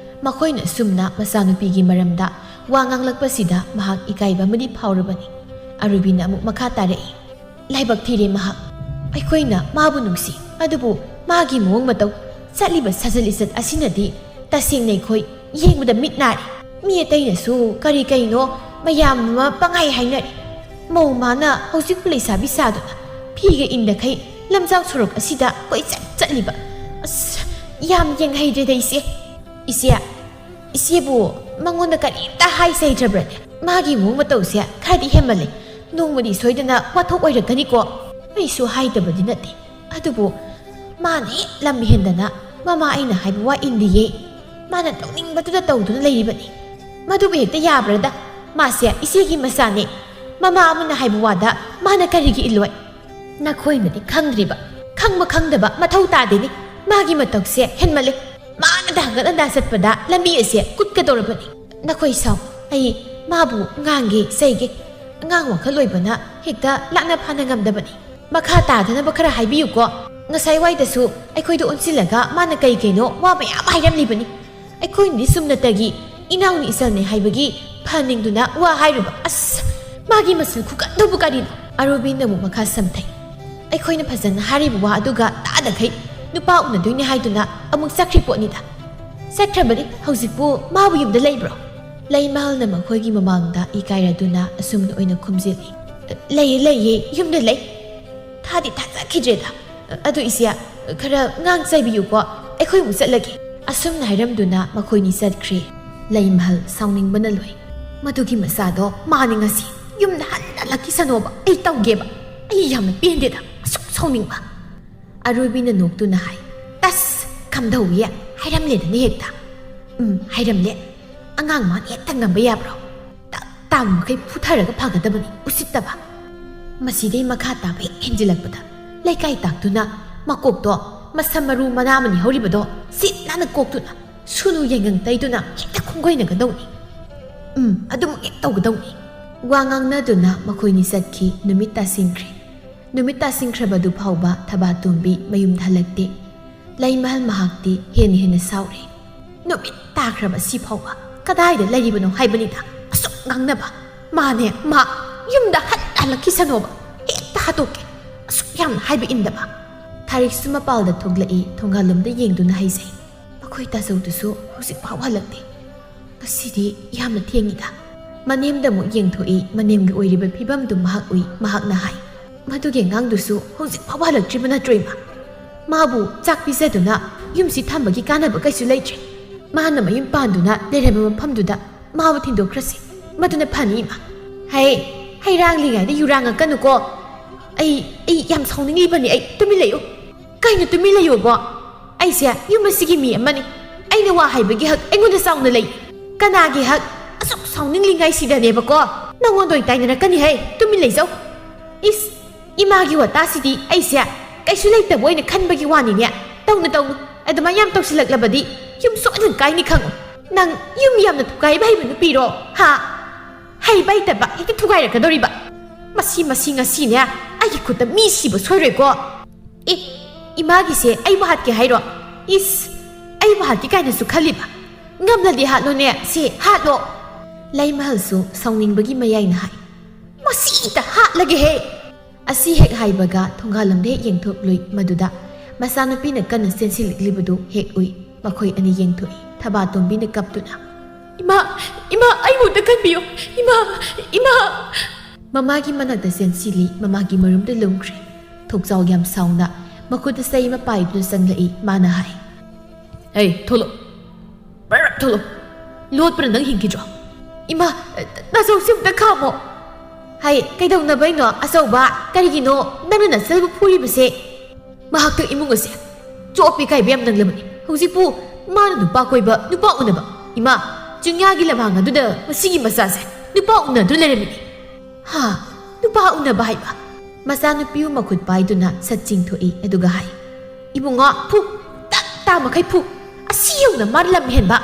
ꯃꯈꯣꯏꯅ ꯁꯨꯝꯅ ꯃꯆꯥꯅꯨꯄꯤꯒꯤ ꯃꯔꯝꯗ ꯋꯥ ꯉꯥꯡꯂꯛꯄꯁꯤꯗ ꯃꯍꯥꯛ ꯏꯀꯥꯏꯕ ꯑꯃꯗꯤ ꯐꯥꯎꯔꯕꯅꯤ ꯑꯔꯨꯕꯤꯅ ꯑꯃꯨꯛ ꯃꯈꯥ ꯇꯥꯔꯛꯏ ꯂꯥꯏꯕꯛ ꯊꯤꯔꯦ ꯃꯍꯥꯛ ꯑꯩꯈꯣꯏꯅ ꯃꯥꯕꯨ ꯅꯨꯡꯁꯤ ꯑꯗꯨꯕꯨ ꯃꯥꯒꯤ ꯃꯑꯣꯡ ꯃꯇꯧ ꯆꯠꯂꯤꯕ ꯁꯥꯖꯠ ꯂꯤꯆꯠ ꯑꯁꯤꯅꯗꯤ ꯇꯁꯦꯡꯅ ꯑꯩꯈꯣꯏ ꯌꯦꯡꯕꯗ ꯃꯤꯠ ꯅꯥꯔꯦ ꯃꯤ ꯑꯇꯩꯅꯁꯨ ꯀꯔꯤꯅꯣ ꯃꯌꯥꯝ ꯑꯃ ꯄꯪꯍꯥꯏ ꯍꯥꯏꯅꯔꯤ ꯃꯧ ꯃꯥꯅ ꯍꯧꯖꯤꯛꯄꯨ ꯂꯩꯁꯥꯕꯤ ꯁꯥꯗꯨꯅ ꯐꯤꯒ ꯏꯟꯗꯈꯩ ꯂꯝꯖꯥꯎ ꯁꯣꯔꯣꯛ ꯑꯁꯤꯗ ꯀꯣꯏꯆꯠ ꯆꯠꯂꯤꯕ ꯑꯁ ꯌꯥꯝ ꯌꯦꯡꯍꯩꯗ꯭ꯔꯦꯗ ꯏꯆꯦ ꯏꯆꯦꯕꯨ ꯃꯉꯣꯟꯗ ꯀꯔꯤꯝꯇ ꯍꯥꯏꯖꯩꯗ꯭ꯔꯕ꯭ꯔꯅꯦ ꯃꯥꯒꯤ ꯃꯑꯣꯡ ꯃꯇꯧꯁꯦ ꯈꯔꯗꯤ ꯍꯦꯟꯃꯜꯂꯦ ꯅꯣꯡꯃꯗꯤ ꯁꯣꯏꯗꯅ ꯋꯥꯊꯣꯛ ꯑꯣꯏꯔꯛꯀꯅꯤꯀꯣ ꯑꯩꯁꯨ ꯍꯥꯏꯗꯕꯗꯤ ꯅꯠꯇꯦ ꯑꯗꯨꯕꯨ ꯃꯥꯅ ꯍꯦꯛ ꯂꯝ ꯍꯦꯟꯗꯅ ꯃꯃꯥ ꯑꯩꯅ ꯍꯥꯏꯕ ꯋꯥ ꯏꯟꯗꯤꯌꯦ ꯃꯥꯅ ꯇꯧꯅꯤꯡꯕꯗꯨꯗ ꯇꯧꯗꯨꯅ ꯂꯩꯔꯤꯕꯅꯤ ꯃꯗꯨꯕꯨ ꯍꯦꯛꯇ ꯌꯥꯕ꯭ꯔꯗ ꯃꯥꯁꯦ ꯏꯆꯦꯒꯤ ꯃꯆꯥꯅꯦ ꯃꯃꯥ ꯑꯃꯅ ꯍꯥꯏꯕ ꯋꯥꯗ ꯃꯥꯅ ꯀꯔꯤꯒꯤ ꯏꯜꯂꯣꯏ ꯅꯈꯣꯏꯅꯗꯤ ꯈꯪꯗ꯭ꯔꯤꯕ ꯈꯪꯕ ꯈꯪꯗꯕ ꯃꯊꯧ ꯇꯥꯗꯦꯅꯤ ꯃꯥꯒꯤ ꯃꯇꯧꯁꯦ ꯍꯦꯟꯃꯜꯂꯦ ꯃꯥꯅ ꯍꯪꯒꯠ ꯍꯟꯗꯥ ꯆꯠꯄꯗ ꯂꯝꯕꯤ ꯑꯁꯦ ꯀꯨꯠꯀꯗꯧꯔꯕꯅꯤ ꯅꯈꯣꯏ ꯁꯥꯎ ꯑꯩ ꯃꯥꯕꯨ ꯉꯥꯡꯒꯦ ꯆꯩꯒꯦ ꯑꯉꯥꯡ ꯋꯥꯈꯜ ꯑꯣꯏꯕꯅ ꯍꯦꯛꯇ ꯂꯥꯛꯅ ꯐꯥꯅ ꯉꯝꯗꯕꯅꯤ ꯃꯈꯥ ꯇꯥꯗꯅꯕ ꯈꯔ ꯍꯥꯏꯕꯤꯌꯨꯀꯣ ꯉꯁꯥꯏ ꯋꯥꯏꯗꯁꯨ ꯑꯩꯈꯣꯏꯗ ꯑꯣꯟꯁꯤꯜꯂꯒ ꯃꯥꯅ ꯀꯩꯅꯣ ꯋꯥ ꯃꯌꯥꯝ ꯍꯥꯏꯔꯝꯂꯤꯕꯅꯤ ꯑꯩꯈꯣꯏꯅꯗꯤ ꯁꯨꯝꯅꯇꯒꯤ ꯏꯅꯥꯎꯅꯤ ꯏꯆꯜꯅꯦ ꯍꯥꯏꯕꯒꯤ ꯐꯅꯤꯡꯗꯨꯅ ꯋꯥ ꯍꯥꯏꯔꯨꯕ ꯑꯁ ꯃꯥꯒꯤ ꯃꯆꯜ ꯈꯨꯀꯟꯗꯨꯕꯨ ꯀꯔꯤꯅꯣ ꯑꯔꯨꯕꯤꯅ ꯑꯃꯨꯛ ꯃꯈꯥ ꯁꯝꯊꯩ ꯑꯩꯈꯣꯏꯅ ꯐꯖꯅ ꯍꯥꯏꯔꯤꯕ ꯋꯥ ꯑꯗꯨꯒ ꯇꯥꯗꯈꯩ ꯅꯨꯄꯥ ꯎꯅꯗꯣꯏꯅꯦ ꯍꯥꯏꯗꯨꯅ ꯑꯃꯨꯛ ꯆꯠꯈ꯭ꯔꯤ ꯄꯣꯠꯅꯤꯗ ꯆꯠꯈ꯭ꯔꯕꯅꯤ ꯍꯧꯖꯤꯛꯄꯨ ꯃꯥꯕꯨ ꯌꯨꯝꯗ ꯂꯩꯕ꯭ꯔꯣ ꯂꯩꯃꯍꯜꯅ ꯃꯈꯣꯏꯒꯤ ꯃꯃꯥꯡꯗ ꯏꯀꯥꯏꯔꯗꯨꯅ ꯑꯁꯨꯝꯅ ꯑꯣꯏꯅ ꯈꯨꯝꯖꯤꯜꯂꯤ ꯂꯩꯌꯦ ꯌꯨꯝꯗ ꯂꯩ ꯊꯥꯗꯤ ꯊꯥꯖꯈꯤꯗ꯭ꯔꯦꯗ ꯑꯗꯨ ꯏꯆꯦ ꯈꯔ ꯉꯥꯡ ꯆꯩꯕꯤꯌꯨꯀꯣ ꯑꯩꯈꯣꯏ ꯑꯃꯨꯛ ꯆꯠꯂꯒꯦ ꯑꯁꯨꯝꯅ ꯍꯥꯏꯔꯝꯗꯨꯅ ꯃꯈꯣꯏꯅꯤ ꯆꯠꯈ꯭ꯔꯦ ꯂꯩꯃꯍꯜ ꯁꯥꯎꯅꯤꯡꯕꯅ ꯂꯣꯏ ꯃꯗꯨꯒꯤ ꯃꯆꯥꯗꯣ ꯃꯥꯅꯤ ꯉꯁꯤ ꯌꯨꯝꯗ ꯍꯜꯂꯛꯈꯤꯁꯅꯣꯕ ꯑꯩ ꯇꯧꯒꯦꯕ ꯑꯩ ꯌꯥꯝꯅ ꯄꯦꯟꯗꯦꯗ ꯑꯁꯨꯛ ꯁꯥꯎꯅꯤꯡꯕ ꯑꯔꯣꯏꯕꯤꯅ ꯅꯣꯛꯇꯨꯅ ꯍꯥꯏ ꯇꯁ ꯀꯝꯗꯧꯏ ꯍꯥꯏꯔꯝꯂꯦꯗꯅ ꯍꯦꯛꯇ ꯍꯥꯏꯔꯝꯂꯦ ꯑꯉꯥꯡ ꯃꯥꯅ ꯍꯦꯛꯇ ꯉꯝꯕ ꯌꯥꯕ꯭ꯔꯣ ꯇꯥꯕ ꯃꯈꯩ ꯐꯨꯊꯔꯒ ꯐꯒꯗꯕꯅꯤ ꯎꯁꯤꯠꯇꯕ ꯃꯁꯤꯗꯩ ꯃꯈꯥ ꯇꯥꯕ ꯍꯦꯛ ꯍꯦꯟꯖꯤꯜꯂꯛꯄꯗ ꯂꯩꯀꯥꯏ ꯇꯥꯛꯇꯨꯅ ꯃꯀꯣꯛꯇꯣ ꯃꯁꯝ ꯃꯔꯨ ꯃꯅꯥ ꯑꯃꯅꯤ ꯍꯧꯔꯤꯕꯗꯣ ꯁꯤꯠ ꯅꯥꯟꯅ ꯀꯣꯛꯇꯨꯅ ꯁꯨꯅꯨ ꯌꯦꯡꯉꯪ ꯇꯩꯗꯨꯅ ꯍꯦꯛꯇ ꯈꯣꯡꯒꯣꯏꯅꯒꯗꯧꯅꯤ ꯑꯗꯨꯃꯛ ꯍꯦꯛ ꯇꯧꯒꯗꯧꯅꯤ ꯋꯥ ꯉꯥꯡꯅꯗꯨꯅ ꯃꯈꯣꯏꯅꯤ ꯆꯠꯈꯤ ꯅꯨꯃꯤꯠ ꯇꯥꯁꯤꯟꯈ꯭ꯔꯦ ꯅꯨꯃꯤꯠ ꯇꯥꯁꯤꯟꯈ꯭ꯔꯕꯗꯨ ꯐꯥꯎꯕ ꯊꯕꯥꯇꯣꯝꯕꯤ ꯃꯌꯨꯝꯗ ꯍꯜꯂꯛꯇꯦ ꯂꯩꯃꯍꯜ ꯃꯍꯥꯛꯇꯤ ꯍꯦꯟꯅ ꯁꯥꯎꯔꯦ ꯅꯨꯃꯤꯠ ꯇꯥꯈ꯭ꯔꯕ ꯁꯤ ꯐꯥꯎꯕ ꯀꯗꯥꯏꯗ ꯂꯩꯔꯤꯕꯅꯣ ꯍꯥꯏꯕꯅꯤꯗ ꯑꯁꯨꯛ ꯉꯥꯡꯅꯕ ꯃꯥꯅꯦ ꯃꯥ ꯌꯨꯝꯗ ꯍꯜꯂꯛꯈꯤꯁꯅꯣꯕ ꯍꯦꯛꯇ ꯍꯥꯠꯇꯣꯛꯀꯦ ꯑꯁꯨꯛ ꯌꯥꯝꯅ ꯍꯥꯏꯕ ꯏꯟꯗꯕ ꯊꯥꯔꯤꯛꯁꯨ ꯃꯄꯥꯜꯗ ꯊꯣꯛꯂꯛꯏ ꯊꯣꯡꯒꯥꯜꯂꯣꯝꯗ ꯌꯦꯡꯗꯨꯅ ꯍꯩꯖꯩ ꯃꯈꯣꯏ ꯇꯥꯆꯧꯗꯨꯁꯨ ꯍꯧꯖꯤꯛ ꯐꯥꯎ ꯍꯜꯂꯛꯇꯦ ꯉꯁꯤꯗꯤ ꯌꯥꯝꯅ ꯊꯦꯡꯉꯤꯗ ꯃꯅꯦꯝꯗ ꯑꯃꯨꯛ ꯌꯦꯡꯊꯣꯛꯏ ꯃꯅꯦꯝꯒꯤ ꯑꯣꯏꯔꯤꯕ ꯐꯤꯕꯝꯗꯨ ꯃꯍꯥꯛ ꯎꯏ ꯃꯍꯥꯛꯅ ꯍꯥꯏ ꯃꯗꯨꯒꯤ ꯑꯉꯥꯡꯗꯨꯁꯨ ꯍꯧꯖꯤꯛ ꯐꯥꯎꯕ ꯍꯜꯂꯛꯇ꯭ꯔꯤꯕ ꯅꯠꯇ꯭ꯔꯣ ꯏꯃꯥ ꯃꯥꯕꯨ ꯆꯥꯛ ꯄꯤꯖꯗꯨꯅ ꯌꯨꯝꯁꯤ ꯊꯝꯕꯒꯤ ꯀꯥꯟꯅꯕ ꯀꯩꯁꯨ ꯂꯩꯇ꯭ꯔꯦ ꯃꯥꯅ ꯃꯌꯨꯝ ꯄꯥꯟꯗꯨꯅ ꯂꯩꯔꯕ ꯃꯐꯝꯗꯨꯗ ꯃꯥꯕꯨ ꯊꯤꯟꯗꯣꯛꯈ꯭ꯔꯁꯤ ꯃꯗꯨꯅ ꯐꯅꯤ ꯏꯃꯥ ꯍꯩꯔꯥꯡꯂꯤꯉꯩꯗ ꯌꯨꯔꯥꯡꯉꯛꯀꯅꯨꯀꯣ ꯑꯩ ꯌꯥꯝ ꯁꯥꯎꯅꯤꯡꯂꯤꯕꯅꯤ ꯑꯩ ꯇꯨꯃꯤꯟ ꯂꯩꯌꯨ ꯀꯩꯅꯣ ꯇꯨꯃꯤꯟ ꯂꯩꯌꯨꯕꯣ ꯑꯩꯁꯦ ꯌꯨꯝ ꯑꯁꯤꯒꯤ ꯃꯤ ꯑꯃꯅꯤ ꯑꯩꯅ ꯋꯥ ꯍꯥꯏꯕꯒꯤ ꯍꯛ ꯑꯩꯉꯣꯟꯗ ꯆꯥꯎꯅ ꯂꯩ ꯀꯅꯥꯒꯤ ꯍꯛ ꯑꯁꯨꯛ ꯁꯥꯎꯅꯤꯡꯂꯤꯉꯩꯁꯤꯗꯅꯦꯕꯀꯣ ꯅꯪꯉꯣꯟꯗ ꯑꯣꯏꯅ ꯇꯥꯏꯅꯔꯛꯀꯅꯤ ꯇꯨꯃꯤꯟ ꯂꯩꯖꯧ ꯏꯁ ꯏꯃꯥꯒꯤ ꯋꯥꯇꯥꯁꯤꯗꯤ ꯑꯩꯁꯦ ꯀꯩꯁꯨ ꯂꯩꯇꯕ ꯑꯣꯏꯅ ꯈꯟꯕꯒꯤ ꯋꯥꯅꯤꯅꯦ ꯇꯧꯅꯨ ꯑꯗꯨꯃꯥꯏꯅ ꯌꯥꯝ ꯇꯧꯁꯤꯜꯂꯛꯂꯕꯗꯤ ꯌꯨꯝ ꯁꯣꯏꯗꯅ ꯀꯥꯏꯅꯤ ꯈꯪꯉꯨ ꯅꯪ ꯌꯨꯝ ꯌꯥꯝꯅ ꯊꯨꯒꯥꯏꯕ ꯍꯩꯕ ꯅꯨꯄꯤꯔꯣ ꯍꯩꯕ ꯍꯩꯇꯕ ꯍꯦꯛꯇ ꯊꯨꯒꯥꯏꯔꯛꯀꯗꯧꯔꯤꯕ ꯃꯁꯤ ꯉꯁꯤꯅꯦ ꯑꯩꯒꯤ ꯈꯨꯠꯇ ꯃꯤ ꯁꯤꯕ ꯁꯣꯏꯔꯣꯏꯀꯣ ꯏꯃꯥꯒꯤꯁꯦ ꯑꯩꯕꯨ ꯍꯥꯠꯀꯦ ꯍꯥꯏꯔో ꯏꯁ ꯑꯩꯕꯨ ꯍꯥꯠꯀꯦ ꯀꯥꯏꯅꯁꯨ ꯈꯜꯂꯤꯕ ꯉꯝꯂꯗꯤ ꯍꯥꯠꯂꯣꯅꯦ ꯁꯤ ꯍꯥꯠꯂꯣ ꯂꯩꯃꯍꯜꯁꯨ ꯁꯥꯎꯅꯤꯡꯕꯒꯤ ꯃꯌꯥꯏꯅ ꯍꯥꯏ ꯃꯁꯤꯗ ꯍꯥꯠꯂꯒꯦꯍꯦ ꯑꯁꯤ ꯍꯦꯛ ꯍꯥꯏꯕꯒ ꯊꯣꯡꯒꯥꯜꯂꯣꯝꯗ ꯍꯦꯛ ꯌꯦꯡꯊꯣꯛꯂꯨꯏ ꯃꯗꯨꯗ ꯃꯆꯥꯅꯨꯄꯤꯅ ꯀꯟꯅ ꯆꯦꯟꯁꯤꯜꯂꯛꯂꯤꯕꯗꯨ ꯍꯦꯛ ꯎꯏ ꯃꯈꯣꯏ ꯑꯅꯤ ꯌꯦꯡꯊꯣꯛꯏ ꯊꯕꯥꯇꯣꯝꯕꯤꯅ ꯀꯞꯇꯨꯅ ꯏꯃꯥ ꯑꯩꯕꯨꯗ ꯀꯟꯕꯤꯌꯨ ꯏꯃꯥ ꯃꯃꯥꯒꯤ ꯃꯅꯥꯛꯇ ꯆꯦꯟꯁꯤꯜꯂꯤ ꯃꯃꯥꯒꯤ ꯃꯔꯨꯝꯗ ꯂꯨꯝꯈ꯭ꯔꯦ ꯊꯣꯛꯆꯥꯎ ꯌꯥꯝ ꯁꯥꯎꯅ ꯃꯈꯨꯠꯇ ꯆꯩ ꯑꯃ ꯄꯥꯏꯗꯨꯅ ꯆꯪꯂꯛꯏ ꯃꯥꯅ ꯍꯥꯏ ꯊꯣꯛꯂꯣ ꯂꯣꯠꯄꯅ ꯅꯪ ꯍꯤꯡꯈꯤꯗ꯭ꯔꯣ ꯏꯃꯥ ꯅꯆꯧꯁꯤ ꯑꯝꯇ ꯈꯥꯝꯃꯣ ꯀꯩꯗꯧꯅꯕꯩꯅꯣ ꯑꯆꯧꯕ ꯀꯔꯤꯒꯤꯅꯣ ꯅꯪꯅ ꯅꯆꯜꯕꯨ ꯐꯨꯔꯤꯕꯁꯦ ꯃꯍꯥꯛꯇ ꯏꯃꯨꯡ ꯑꯁꯦ ꯆꯣꯞꯄꯤ ꯀꯥꯏꯕ ꯌꯥꯝ ꯅꯪꯂꯕꯅꯤ ꯍꯧꯖꯤꯛꯄꯨ ꯃꯥꯅ ꯅꯨꯄꯥ ꯀꯣꯏꯕ ꯅꯨꯄꯥ ꯎꯅꯕ ꯏꯃꯥ ꯆꯤꯡꯌꯥꯒꯤ ꯂꯝꯍꯥꯡ ꯑꯗꯨꯗ ꯃꯁꯤꯒꯤ ꯃꯆꯥꯁꯦ ꯅꯨꯄꯥ ꯎꯅꯗꯨꯅ ꯂꯩꯔꯝꯃꯤꯅꯤ ꯅꯨꯄꯥ ꯎꯅꯕ ꯍꯥꯏꯕ ꯃꯆꯥꯅꯨꯄꯤꯕꯨ ꯃꯈꯨꯠ ꯄꯥꯏꯗꯨꯅ ꯁꯠ ꯆꯤꯡꯊꯣꯛꯏ ꯑꯗꯨꯒ ꯍꯥꯏ ꯏꯕꯨꯡꯉꯣ ꯐꯨ ꯇꯥ ꯃꯈꯩ ꯐꯨ ꯑꯁꯤ ꯌꯧꯅ ꯃꯥ ꯂꯝ ꯍꯦꯟꯕ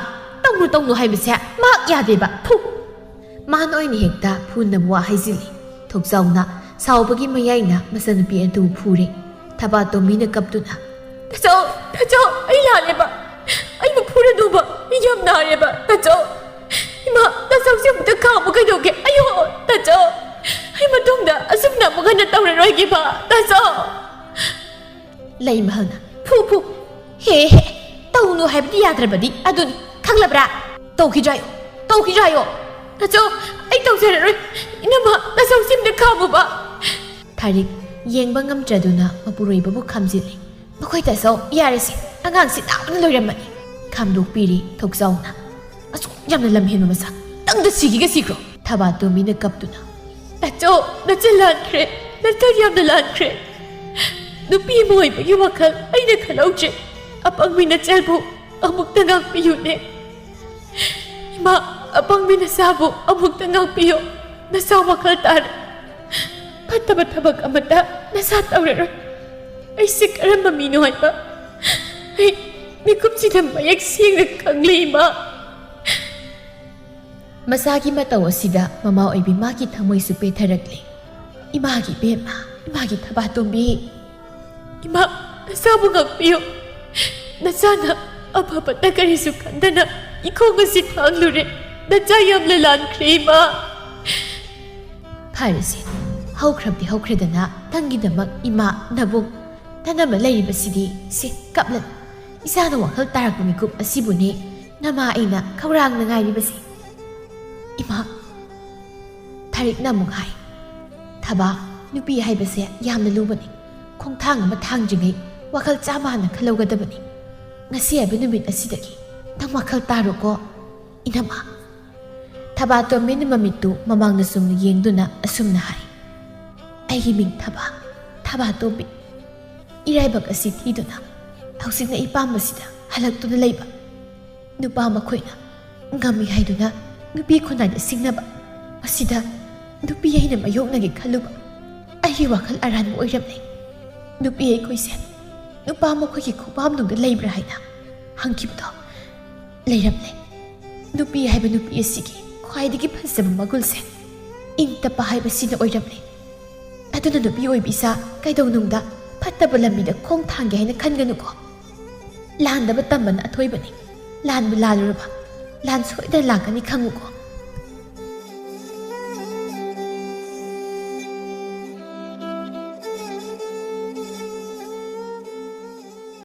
ꯇꯧꯅꯨ ꯍꯥꯏꯕꯁꯦ ꯃꯍꯥꯛ ꯌꯥꯗꯦꯕ ꯐꯨ ꯃꯥꯅ ꯑꯣꯏꯅ ꯍꯦꯛꯇ ꯐꯨꯅꯕ ꯋꯥ ꯍꯥꯏꯖꯤꯜꯂꯤ ꯊꯣꯛꯆꯥꯎꯅ ꯁꯥꯎꯕꯒꯤ ꯃꯌꯥꯏꯅ ꯃꯆꯥꯅꯨꯄꯤ ꯑꯗꯨ ꯐꯨꯔꯦ ꯊꯕꯥꯇꯣꯝꯕꯤꯅ ꯀꯞꯇꯨꯅ ꯇꯥꯆꯧ ꯑꯩ ꯂꯥꯜꯂꯦꯕ ꯑꯩꯕꯨ ꯐꯨꯔꯅꯨꯕ ꯌꯥꯝ ꯅꯥꯔꯦꯕ ꯇꯥꯆꯧ ꯏꯃꯥ ꯇꯥꯆꯧꯁꯦ ꯑꯃꯨꯛꯇ ꯈꯥꯝꯃꯨ ꯀꯩꯗꯧꯒꯦ ꯑꯌꯣ ꯇꯥꯆꯧ ꯑꯩ ꯃꯇꯨꯡꯗ ꯑꯁꯨꯝꯅ ꯑꯃꯨꯛ ꯍꯟꯅ ꯇꯧꯔꯔꯣꯏꯒꯦꯕ ꯇꯥꯆꯧ ꯂꯩꯃꯍꯜꯅ ꯐꯨ ꯍꯦ ꯇꯧꯅꯨ ꯍꯥꯏꯕꯗꯤ ꯌꯥꯗ꯭ꯔꯕꯗꯤ ꯑꯗꯨꯅꯤ ꯈꯪꯂꯕ꯭ꯔꯥ ꯇꯧꯈꯤꯗ꯭ꯔꯥꯌꯣ ꯇꯥꯆꯧ ꯑꯩ ꯇꯧꯖꯔꯔꯣꯏ ꯏꯅꯝꯃ ꯇꯥꯆꯧꯁꯤ ꯑꯝꯇ ꯈꯥꯝꯃꯨꯕ ꯊꯥꯔꯤꯛ ꯌꯦꯡꯕ ꯉꯝꯗ꯭ꯔꯗꯨꯅ ꯃꯄꯨꯔꯣꯏꯕꯕꯨ ꯈꯥꯝꯖꯤꯜꯂꯤ ꯃꯈꯣꯏ ꯇꯥꯆꯧ ꯌꯥꯔꯁꯤ ꯑꯉꯥꯡꯁꯤ ꯅꯥꯕꯅ ꯂꯣꯏꯔꯝꯃꯅꯤ ꯈꯥꯝꯗꯣꯛꯄꯤꯔꯤ ꯊꯣꯛꯆꯥꯎꯅ ꯑꯁꯨꯛ ꯌꯥꯝꯅ ꯂꯝꯍꯦꯟꯕ ꯃꯁꯛ ꯇꯪꯗ ꯁꯤꯒꯤꯒ ꯁꯤꯈ꯭ꯔꯣ ꯊꯕꯥꯇꯣꯝꯕꯤꯅ ꯀꯞꯇꯨꯅ ꯅꯆꯣ ꯅꯆꯦ ꯂꯥꯟꯈ꯭ꯔꯦ ꯅꯆꯦ ꯌꯥꯝꯅ ꯂꯥꯟꯈ꯭ꯔꯦ ꯅꯨꯄꯤ ꯑꯃ ꯑꯣꯏꯕꯒꯤ ꯋꯥꯈꯜ ꯑꯩꯅ ꯈꯜꯍꯧꯗ꯭ꯔꯦ ꯑꯄꯪꯕꯤ ꯅꯆꯦꯜꯕꯨ ꯑꯃꯨꯛꯇ ꯉꯥꯛꯄꯤꯌꯨꯅꯦ ꯏꯃꯥ ꯑꯄꯪꯕꯤ ꯅꯆꯥꯕꯨ ꯑꯃꯨꯛꯇ ꯉꯥꯛꯄꯤꯌꯨ ꯅꯆꯥ ꯋꯥꯈꯜ ꯇꯥꯔꯦ ꯐꯠꯇꯕ ꯊꯕꯛ ꯑꯃꯠꯇ ꯅꯆꯥ ꯇꯧꯔꯔꯣꯏ ꯑꯩꯁꯦ ꯀꯔꯝꯕ ꯃꯤꯅꯣ ꯍꯥꯏꯕ ꯑꯩ ꯃꯤꯀꯨꯞꯁꯤꯗ ꯃꯌꯦꯛ ꯁꯦꯡꯅ ꯈꯪꯂꯤ ꯏꯃꯥ ꯃꯁꯥꯒꯤ ꯃꯇꯧ ꯑꯁꯤꯗ ꯃꯃꯥ ꯑꯣꯏꯕꯤ ꯃꯥꯒꯤ ꯊꯃꯣꯏꯁꯨ ꯄꯦꯊꯔꯛꯂꯤ 이마기 뱀마 이마기 타바tom비 이마 나사부 ngakpiyo nasana apapata karisu kandana ikongasi thanglure nacha yamle lankhre ma pharisi haukhredana tangidamak ima nabuk tanama leiribasidi si kaplan isana wakhal tarak mikup asibuni nama aina khawrang na ngairibasi ima tarik namuk hai thaba nupi haibase yamna lubani khongthang ama thangjingai wakhal chamana khalaugadabani ngasi abe numit asidagi tang wakhal taro ko inama thaba to minimum mitu mamang na sum yengduna asumna hai aigi ming thaba to bi iraibak asi thiduna hausina ipam basida halaktuna leiba nupa makhoina ngami haiduna nupi khonai singnaba asida nupi aina mayoknagi khaluba ahi wakhal aran oiramle nupi ai koise nupa makhogi khubam nungda leibra haina hangkibdo leiramle nupi haiba nupi asigi khwaidagi phasaba magulse ingtapa haiba sina oiramle aduna nupi oibisa kaidau nungda fattaba lambida khong thangge haina khanganuko landaba tambana athoibani lanbu laluraba lan soida lakani khanguko